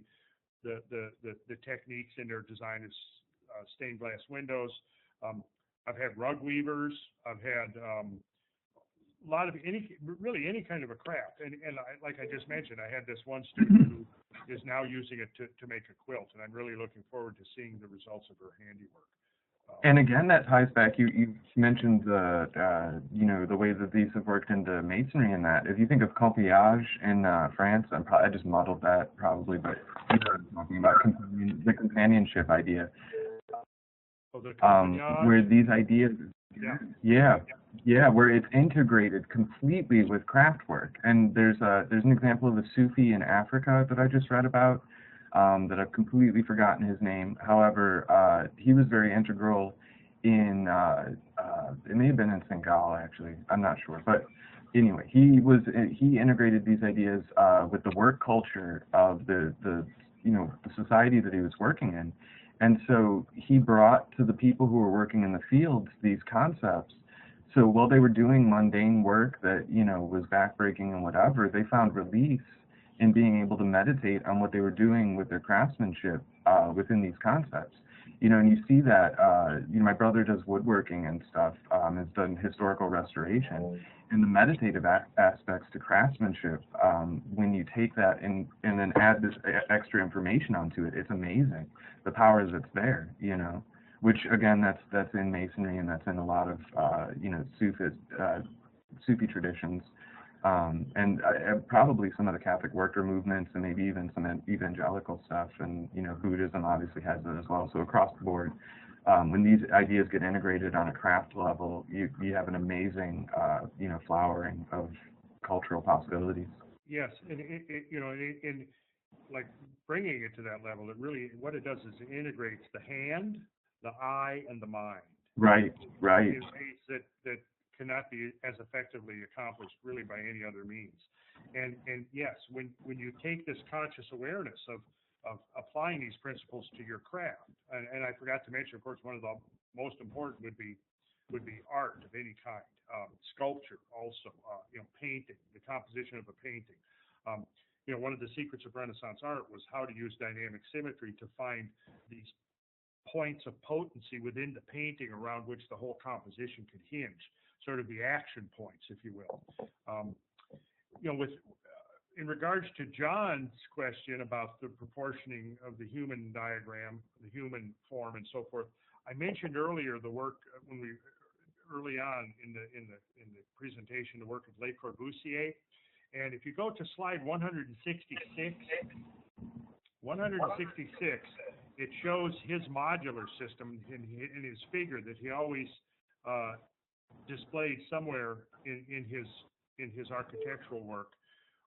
techniques in their design as stained glass windows. I've had rug weavers. I've had a lot of any kind of a craft. And like I just mentioned, I had this one student who is now using it to make a quilt, and I'm really looking forward to seeing the results of her handiwork. And again, that ties back. You mentioned the way that these have worked into masonry and that. If you think of coupillage in France, I just muddled that probably, but you know what I'm talking about, the companionship idea, where these ideas, where it's integrated completely with craft work. And there's an example of a Sufi in Africa that I just read about. That I've completely forgotten his name. However, he was very integral in, it may have been in Senegal actually, I'm not sure. But anyway, he integrated these ideas with the work culture of the society that he was working in. And so he brought to the people who were working in the fields these concepts. So while they were doing mundane work that, was backbreaking and whatever, they found release in being able to meditate on what they were doing with their craftsmanship within these concepts. And you see that, my brother does woodworking and stuff, has done historical restoration, and the meditative aspects to craftsmanship, when you take that and then add this extra information onto it, it's amazing, the power that's there, which again, that's in masonry, and that's in a lot of, Sufi traditions. And probably some of the Catholic worker movements, and maybe even some evangelical stuff, and Buddhism obviously has it as well. So across the board, when these ideas get integrated on a craft level, you have an amazing flowering of cultural possibilities. Yes, and in like bringing it to that level, what it does is it integrates the hand, the eye, and the mind. Right. In ways that cannot be as effectively accomplished really by any other means. And yes, when you take this conscious awareness of applying these principles to your craft, and I forgot to mention, of course, one of the most important would be art of any kind, sculpture also, painting, the composition of a painting. One of the secrets of Renaissance art was how to use dynamic symmetry to find these points of potency within the painting around which the whole composition could hinge, sort of the action points, if you will. in regards to John's question about the proportioning of the human diagram, the human form, and so forth, I mentioned earlier the work when we early on in the presentation, the work of Le Corbusier, and if you go to slide 166, it shows his modular system in his figure that he always displayed somewhere in his architectural work,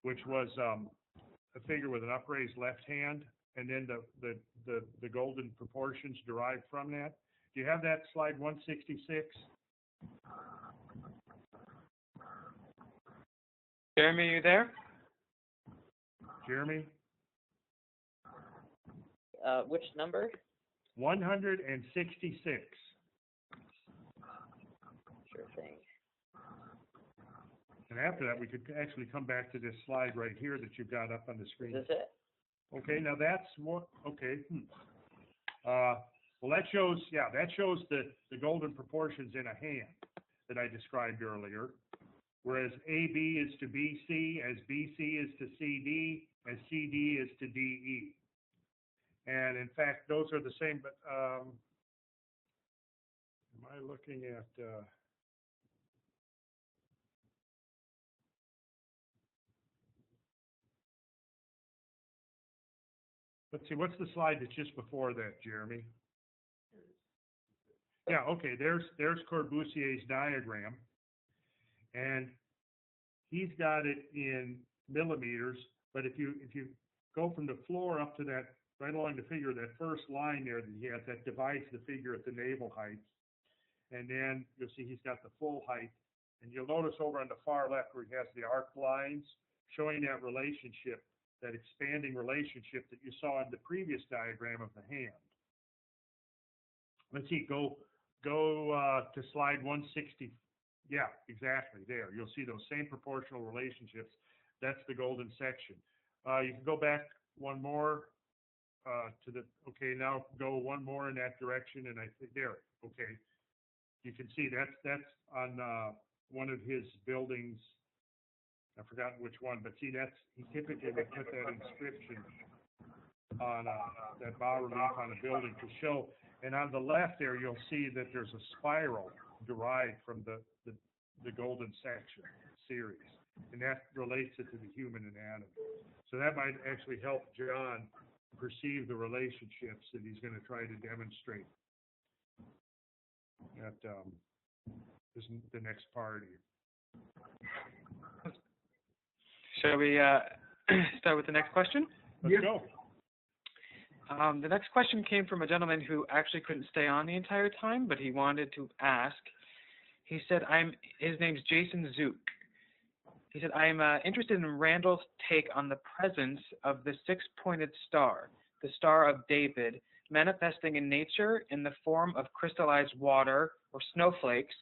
which was a figure with an upraised left hand, and then the golden proportions derived from that. Do you have that slide 166? Jeremy, are you there? Jeremy? Which number? 166. Sure thing. And after that, we could actually come back to this slide right here that you've got up on the screen. Is this it? Okay, now that's what, okay. Well, that shows the golden proportions in a hand that I described earlier, whereas AB is to BC, as BC is to CD, as CD is to DE. And in fact, those are the same, but am I looking at, let's see, what's the slide that's just before that, Jeremy? Yeah, okay, there's Corbusier's diagram, and he's got it in millimeters, but if you go from the floor up to that, right along the figure, that first line there that he has, that divides the figure at the navel height, and then you'll see he's got the full height, and you'll notice over on the far left where he has the arc lines showing that relationship, that expanding relationship that you saw in the previous diagram of the hand. Let's see, go to slide 160. Yeah, exactly, there. You'll see those same proportional relationships. That's the golden section. You can go back one more to the, okay, now go one more in that direction, and I think, there, okay. You can see that's on one of his buildings. I've forgotten which one, but see, he typically would put that inscription on that bas relief on a building to show. And on the left there, you'll see that there's a spiral derived from the golden section series, and that relates it to the human anatomy. So that might actually help John perceive the relationships that he's going to try to demonstrate at the next party. Shall we start with the next question? Let's go. The next question came from a gentleman who actually couldn't stay on the entire time, but he wanted to ask. He said, his name's Jason Zook. He said, I'm interested in Randall's take on the presence of the six-pointed star, the Star of David, manifesting in nature in the form of crystallized water or snowflakes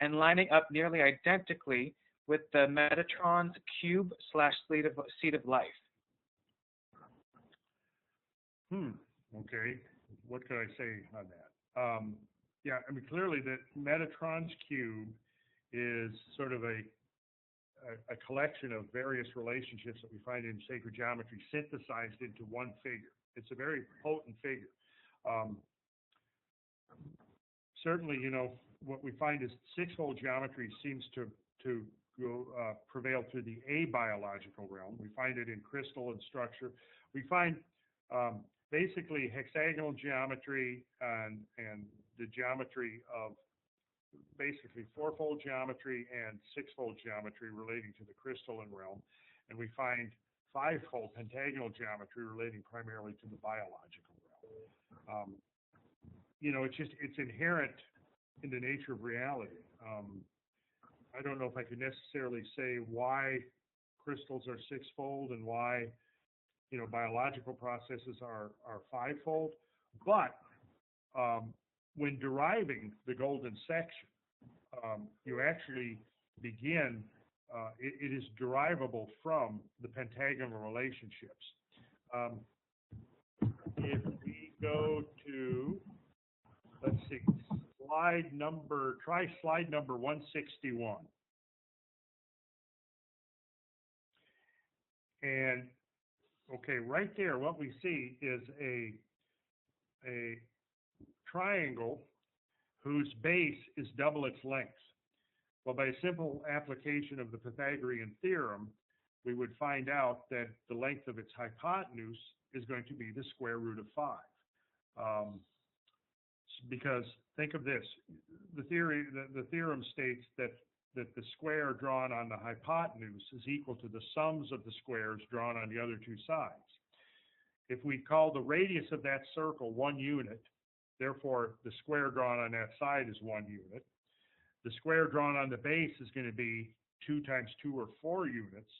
and lining up nearly identically with the Metatron's cube/seed of life. Okay. What could I say on that? Yeah, I mean, clearly that Metatron's cube is sort of a collection of various relationships that we find in sacred geometry synthesized into one figure. It's a very potent figure. Certainly, you know, what we find is six-fold geometry seems to prevail through the abiological realm. We find it in crystal and structure. We find basically hexagonal geometry and the geometry of basically fourfold geometry and sixfold geometry relating to the crystalline realm. And we find fivefold pentagonal geometry relating primarily to the biological realm. You know, it's inherent in the nature of reality. I don't know if I could necessarily say why crystals are sixfold and why, you know, biological processes are fivefold, but when deriving the golden section, you actually begin, it is derivable from the pentagonal relationships. If we go to, let's see, try slide number 161. And okay, right there, what we see is a triangle whose base is double its length. Well, by a simple application of the Pythagorean theorem, we would find out that the length of its hypotenuse is going to be the square root of 5. Because think of this, the theorem states that the square drawn on the hypotenuse is equal to the sums of the squares drawn on the other two sides. If we call the radius of that circle 1 unit, therefore the square drawn on that side is 1 unit. The square drawn on the base is going to be 2 times 2 or 4 units.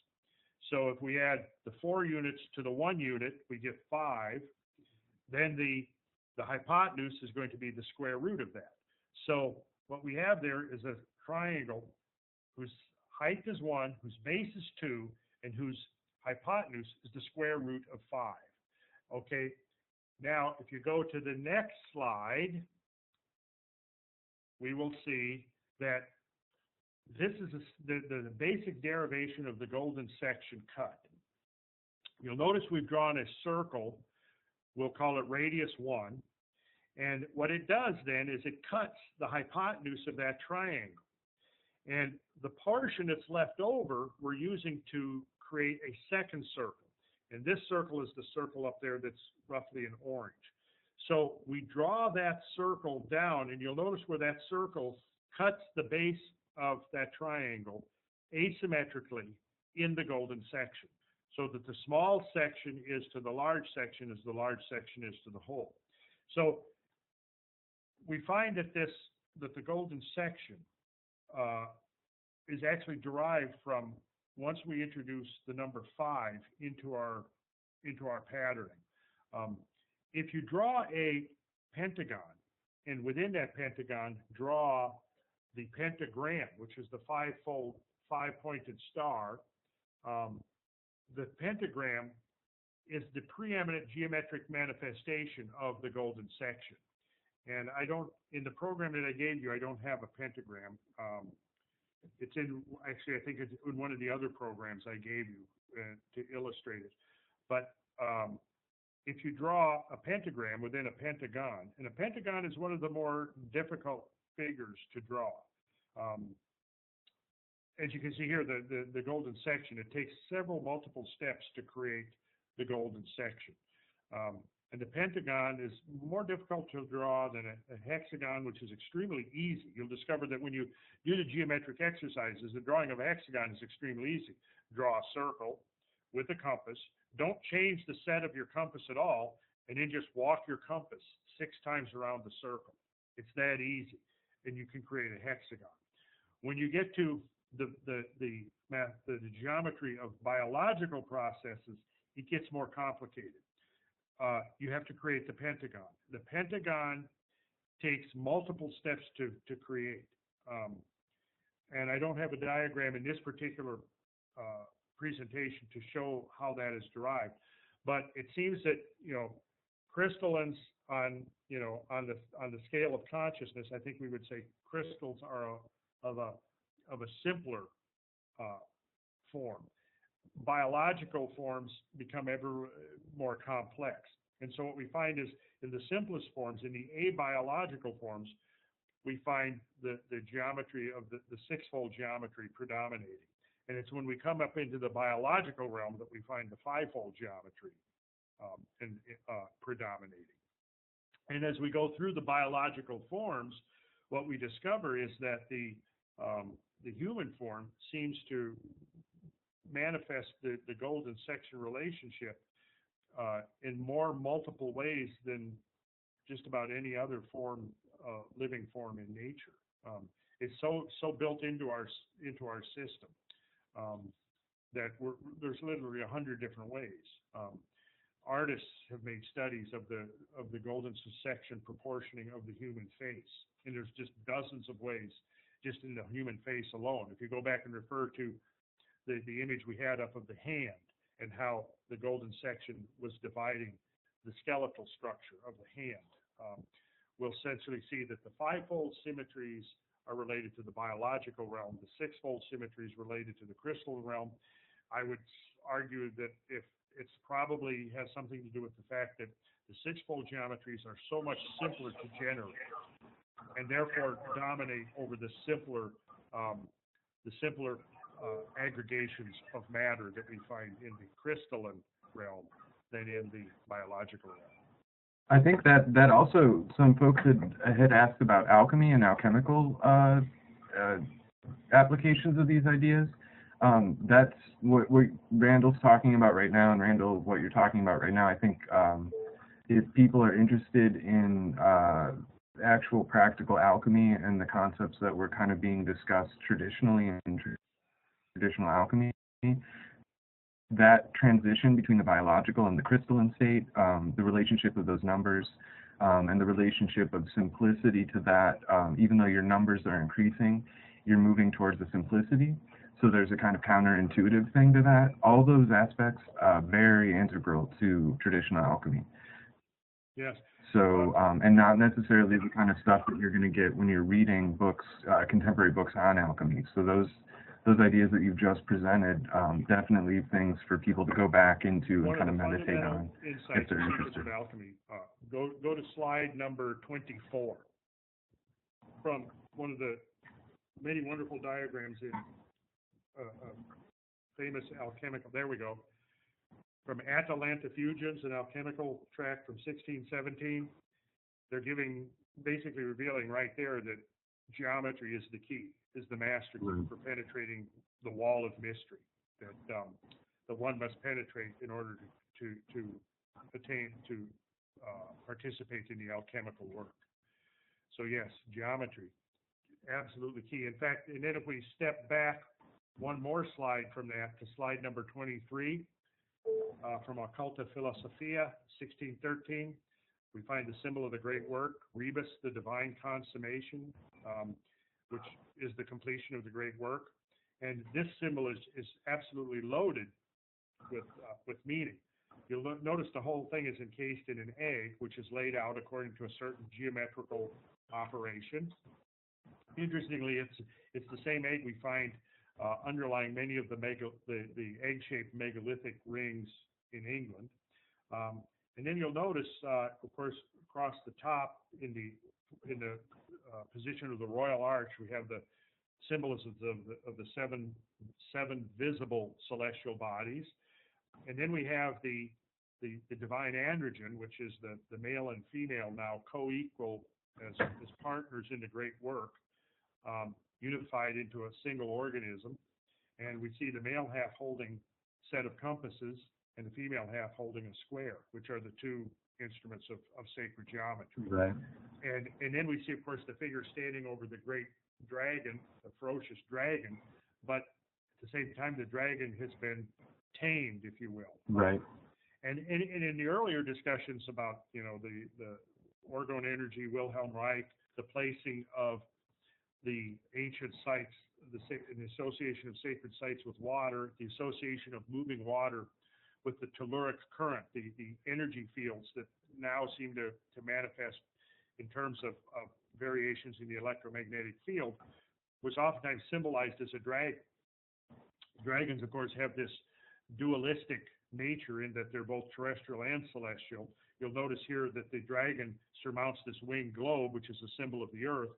So if we add the 4 units to the 1 unit, we get 5. Then the hypotenuse is going to be the square root of that. So what we have there is a triangle whose height is 1, whose base is 2, and whose hypotenuse is the square root of 5. Okay, now if you go to the next slide, we will see that this is the basic derivation of the golden section cut. You'll notice we've drawn a circle. We'll call it radius 1. And what it does then is it cuts the hypotenuse of that triangle. And the portion that's left over, we're using to create a second circle. And this circle is the circle up there that's roughly in orange. So we draw that circle down, and you'll notice where that circle cuts the base of that triangle asymmetrically in the golden section, so that the small section is to the large section as the large section is to the whole. So we find that the golden section is actually derived from once we introduce the number 5 into our patterning. If you draw a pentagon, and within that pentagon draw the pentagram, which is the five-pointed star, the pentagram is the preeminent geometric manifestation of the golden section. And in the program that I gave you, I don't have a pentagram. It's actually, I think it's in one of the other programs I gave you to illustrate it. But if you draw a pentagram within a pentagon, and a pentagon is one of the more difficult figures to draw. As you can see here, the golden section, it takes multiple steps to create the golden section. And the pentagon is more difficult to draw than a hexagon, which is extremely easy. You'll discover that when you do the geometric exercises, the drawing of a hexagon is extremely easy. Draw a circle with a compass. Don't change the set of your compass at all, and then just walk your compass 6 times around the circle. It's that easy, and you can create a hexagon. When you get to the geometry of biological processes, it gets more complicated. You have to create the pentagon. The pentagon takes multiple steps to create. And I don't have a diagram in this particular presentation to show how that is derived. But it seems that, crystallines on the scale of consciousness, I think we would say crystals are of a simpler form. Biological forms become ever more complex. And so what we find is in the simplest forms, in the abiological forms, we find the geometry of the 6-fold geometry predominating. And it's when we come up into the biological realm that we find the 5-fold geometry predominating. And as we go through the biological forms, what we discover is that the human form seems to manifest the golden section relationship in more multiple ways than just about any other form, living form in nature. It's so built into our system that there's literally 100 different ways. Artists have made studies of the golden section proportioning of the human face, and there's just dozens of ways just in the human face alone. If you go back and refer to the image we had up of the hand and how the golden section was dividing the skeletal structure of the hand, we'll essentially see that the 5-fold symmetries are related to the biological realm, the 6-fold symmetries related to the crystal realm. I would argued that if it's probably has something to do with the fact that the six-fold geometries are so much simpler to generate, and therefore dominate over the simpler aggregations of matter that we find in the crystalline realm than in the biological realm. I think that also some folks had asked about alchemy and alchemical applications of these ideas. That's what Randall's talking about right now, and Randall, what you're talking about right now. I think if people are interested in actual practical alchemy and the concepts that were kind of being discussed traditionally in traditional alchemy, that transition between the biological and the crystalline state, the relationship of those numbers, and the relationship of simplicity to that, even though your numbers are increasing, you're moving towards the simplicity. So there's a kind of counterintuitive thing to that. All those aspects very integral to traditional alchemy. Yes. So, and not necessarily the kind of stuff that you're going to get when you're reading books, contemporary books on alchemy. So those ideas that you've just presented, definitely things for people to go back into and kind of meditate on if they're interested. Of alchemy. Go to slide number 24 from one of the many wonderful diagrams in famous alchemical. There we go. From Atalanta Fusions, an alchemical tract from 1617. They're basically revealing right there that geometry is the key, is the master key for penetrating the wall of mystery that one must penetrate in order to participate in the alchemical work. So yes, geometry, absolutely key. In fact, and then if we step back one more slide from that to slide number 23, from Occulta Philosophia, 1613, we find the symbol of the great work, Rebus, the divine consummation, which is the completion of the great work. And this symbol is absolutely loaded with meaning. You'll notice the whole thing is encased in an egg, which is laid out according to a certain geometrical operation. Interestingly, it's the same egg we find underlying many of the egg-shaped megalithic rings in England. And then you'll notice, of course, across the top in the position of the royal arch, we have the symbolisms of the seven visible celestial bodies. And then we have the divine androgen, which is the male and female now co-equal as partners in the great work, unified into a single organism. And we see the male half holding a set of compasses and the female half holding a square, which are the two instruments of sacred geometry. Right. And then we see, of course, the figure standing over the great dragon, the ferocious dragon, but at the same time, the dragon has been tamed, if you will. Right. And in the earlier discussions about, the orgone energy, Wilhelm Reich, the placing of the ancient sites, the association of sacred sites with water, the association of moving water with the telluric current, the energy fields that now seem to manifest in terms of variations in the electromagnetic field, was oftentimes symbolized as a dragon. Dragons, of course, have this dualistic nature in that they're both terrestrial and celestial. You'll notice here that the dragon surmounts this winged globe, which is a symbol of the earth,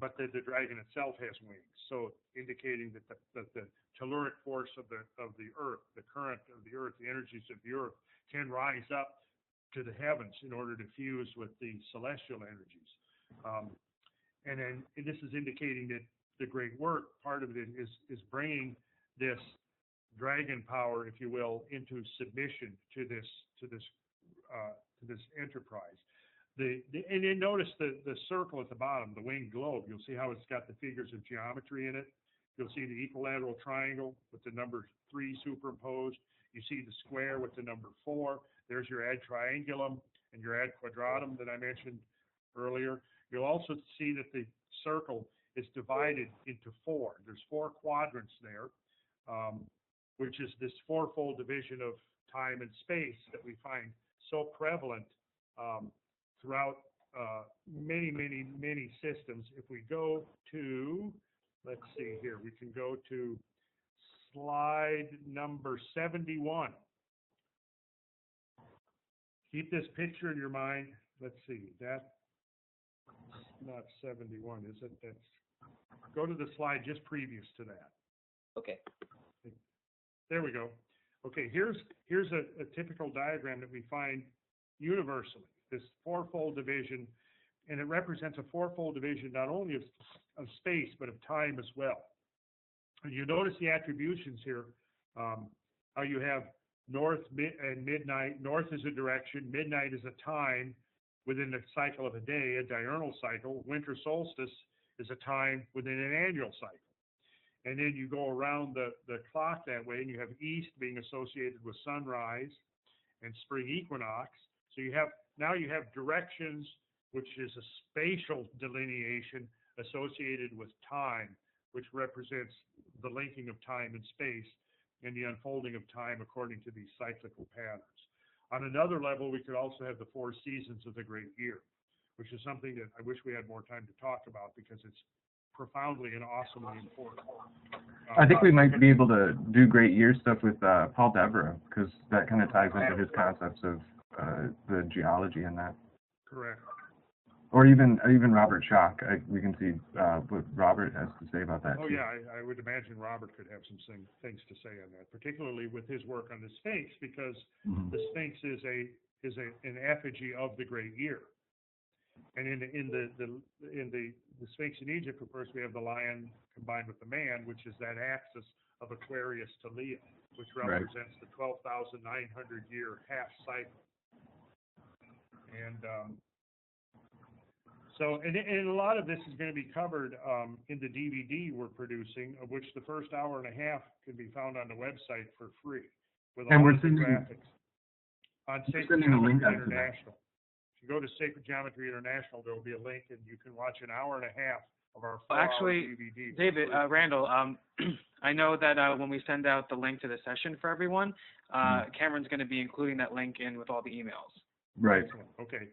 but the dragon itself has wings, so indicating that the telluric force of the earth, the current of the earth, the energies of the earth, can rise up to the heavens in order to fuse with the celestial energies. And then this is indicating that the great work, part of it is bringing this dragon power, if you will, into submission to this enterprise. And then notice the circle at the bottom, the winged globe. You'll see how it's got the figures of geometry in it. You'll see the equilateral triangle with the number 3 superimposed. You see the square with the number 4. There's your ad triangulum and your ad quadratum that I mentioned earlier. You'll also see that the circle is divided into 4. There's 4 quadrants there, which is this fourfold division of time and space that we find so prevalent throughout many systems. If we go to, let's see here, we can go to slide number 71. Keep this picture in your mind. Let's see, that's not 71, is it? That's, go to the slide just previous to that. Okay. There we go. Okay, here's a typical diagram that we find universally, this fourfold division, and it represents a fourfold division not only of space, but of time as well. And you notice the attributions here, how you have north and midnight. North is a direction, midnight is a time within the cycle of a day, a diurnal cycle. Winter solstice is a time within an annual cycle. And then you go around the clock that way, and you have east being associated with sunrise and spring equinox. So now you have directions, which is a spatial delineation associated with time, which represents the linking of time and space and the unfolding of time according to these cyclical patterns. On another level, we could also have the 4 seasons of the great year, which is something that I wish we had more time to talk about because it's profoundly and awesomely important. I think we might be able to do great year stuff with Paul Devereux, because that kind of ties into his concepts of the geology in that. Correct. Or even Robert Schock. We can see what Robert has to say about that. Oh too. yeah, I would imagine Robert could have some things to say on that, particularly with his work on the Sphinx, because the Sphinx is an effigy of the great year. And in the Sphinx in Egypt, of course, we have the lion combined with the man, which is that axis of Aquarius to Leo, which represents the 12,900 year half cycle. And so a lot of this is going to be covered in the DVD we're producing, of which the first hour and a half can be found on the website for free with all of the graphics on Sacred Geometry International. If you go to Sacred Geometry International, there will be a link, and you can watch an hour and a half of our 4-hour DVD. David, Randall, I know that when we send out the link to the session for everyone, Cameron's going to be including that link in with all the emails. Right. Okay.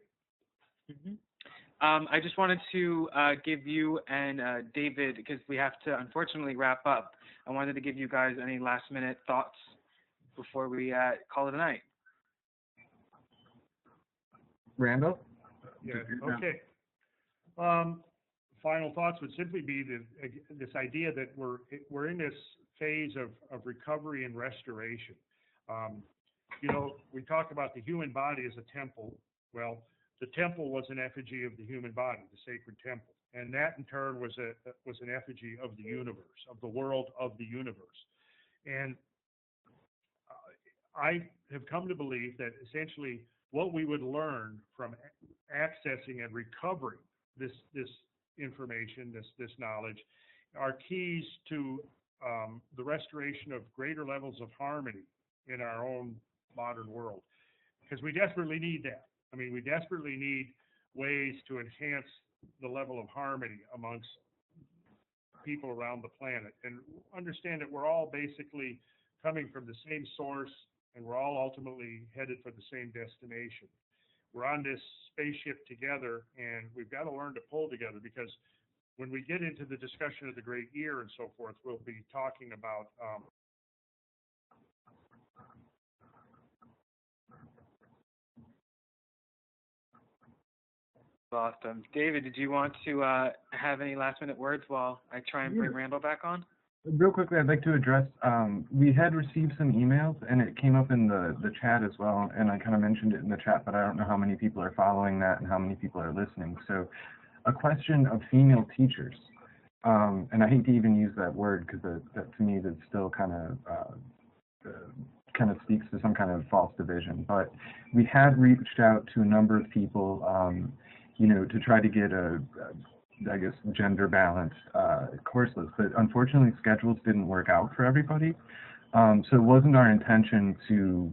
I just wanted to give you and David, because we have to unfortunately wrap up, I wanted to give you guys any last-minute thoughts before we call it a night. Randall? Yeah, okay. Final thoughts would simply be this idea that we're in this phase of recovery and restoration. We talk about the human body as a temple. Well, the temple was an effigy of the human body, the sacred temple, and that in turn was an effigy of the universe, of the world of the universe. And I have come to believe that essentially what we would learn from accessing and recovering this information, this knowledge, are keys to the restoration of greater levels of harmony in our own modern world, because we desperately need that. I mean, we desperately need ways to enhance the level of harmony amongst people around the planet, and understand that we're all basically coming from the same source, and we're all ultimately headed for the same destination. We're on this spaceship together, and we've got to learn to pull together, because when we get into the discussion of the great year and so forth, we'll be talking about Awesome. David, did you want to have any last-minute words while I try and bring Randall back on? Real quickly, I'd like to address, we had received some emails, and it came up in the chat as well, and I kind of mentioned it in the chat, but I don't know how many people are following that and how many people are listening. So a question of female teachers, and I hate to even use that word, because that to me that still kind of speaks to some kind of false division, but we had reached out to a number of people, to try to get I guess, gender-balanced course list, but unfortunately schedules didn't work out for everybody. So it wasn't our intention to,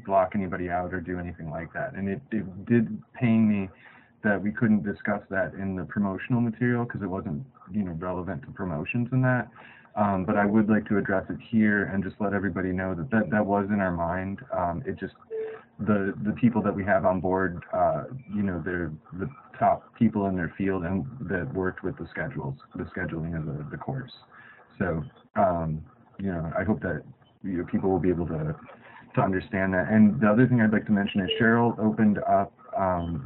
block anybody out or do anything like that. And it did pain me that we couldn't discuss that in the promotional material, because it wasn't, relevant to promotions and that. But I would like to address it here and just let everybody know that was in our mind. It just, the people that we have on board, they're the top people in their field and that worked with the scheduling of the course. So I hope that people will be able to understand that. And the other thing I'd like to mention is Cheryl opened up,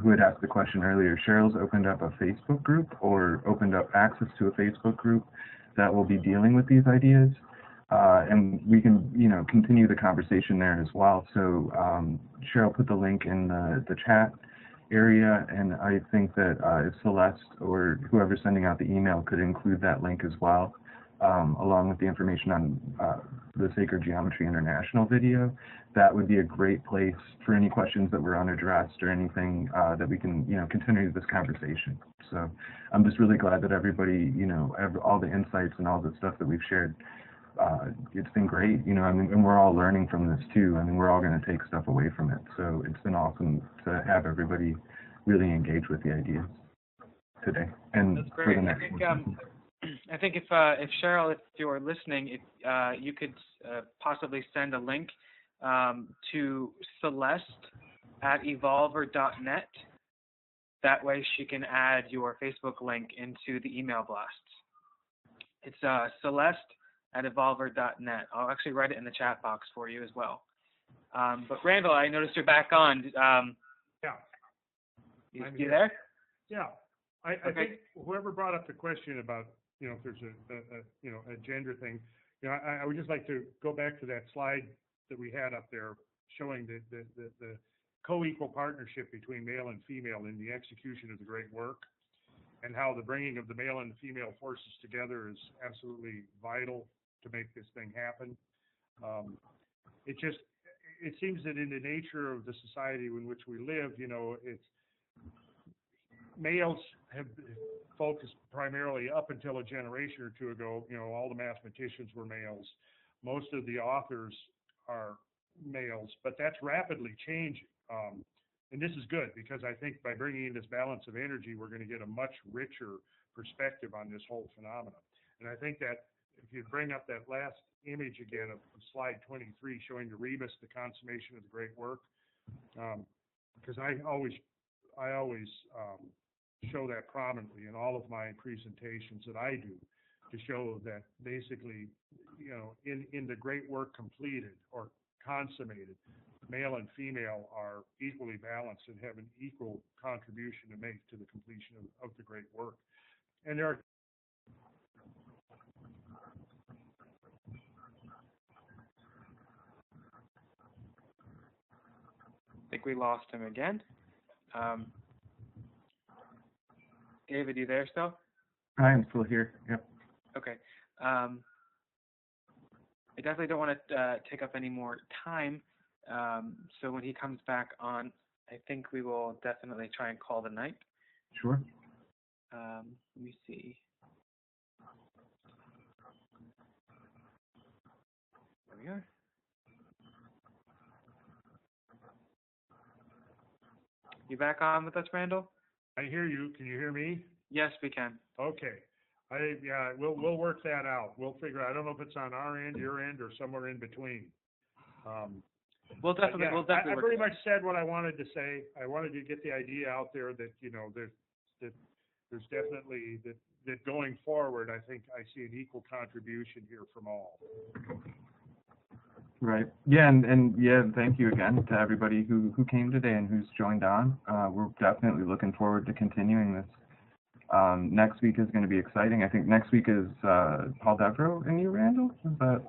who had asked the question earlier, Cheryl's opened up a Facebook group, or opened up access to a Facebook group that will be dealing with these ideas. And we can, continue the conversation there as well. So Cheryl put the link in the chat area, and I think that if Celeste or whoever's sending out the email could include that link as well, along with the information on the Sacred Geometry International video, that would be a great place for any questions that were unaddressed or anything that we can, continue this conversation. So I'm just really glad that everybody, all the insights and all the stuff that we've shared, it's been great, and we're all learning from this too. We're all going to take stuff away from it. So it's been awesome to have everybody really engage with the ideas today. And That's for great. the next one. I think if Cheryl, if you're listening, you could possibly send a link to Celeste@evolver.net. That way she can add your Facebook link into the email blasts. It's Celeste@evolver.net. I'll actually write it in the chat box for you as well. But Randall, I noticed you're back on. Yeah. You there? Yeah. I Okay. think whoever brought up the question about, if there's a gender thing, I would just like to go back to that slide that we had up there showing the co-equal partnership between male and female in the execution of the great work, and how the bringing of the male and the female forces together is absolutely vital to make this thing happen. It seems that in the nature of the society in which we live, it's males have focused primarily up until a generation or two ago. All the mathematicians were males. Most of the authors are males, but that's rapidly changing. And this is good, because I think by bringing in this balance of energy, we're going to get a much richer perspective on this whole phenomenon. And I think that if you bring up that last image again of slide 23, showing the rebus, the consummation of the great work, because I always show that prominently in all of my presentations that I do, to show that basically, in the great work completed or consummated, male and female are equally balanced and have an equal contribution to make to the completion of the great work. And there are I think we lost him again. David, you there still? I am still here. Yep. Okay. I definitely don't want to take up any more time. So when he comes back on, I think we will definitely try and call the night. Sure. Let me see. There we are. You back on with us, Randall? I hear you. Can you hear me? Yes, we can. Okay. We'll work that out. We'll figure out. I don't know if it's on our end, your end, or somewhere in between. We'll definitely I work pretty it much said what I wanted to say. I wanted to get the idea out there that, there's definitely that going forward, I think I see an equal contribution here from all. Right. Yeah, and yeah, thank you again to everybody who came today and who's joined on. We're definitely looking forward to continuing this. Next week is going to be exciting. I think next week is Paul Devereaux and you, Randall? Is that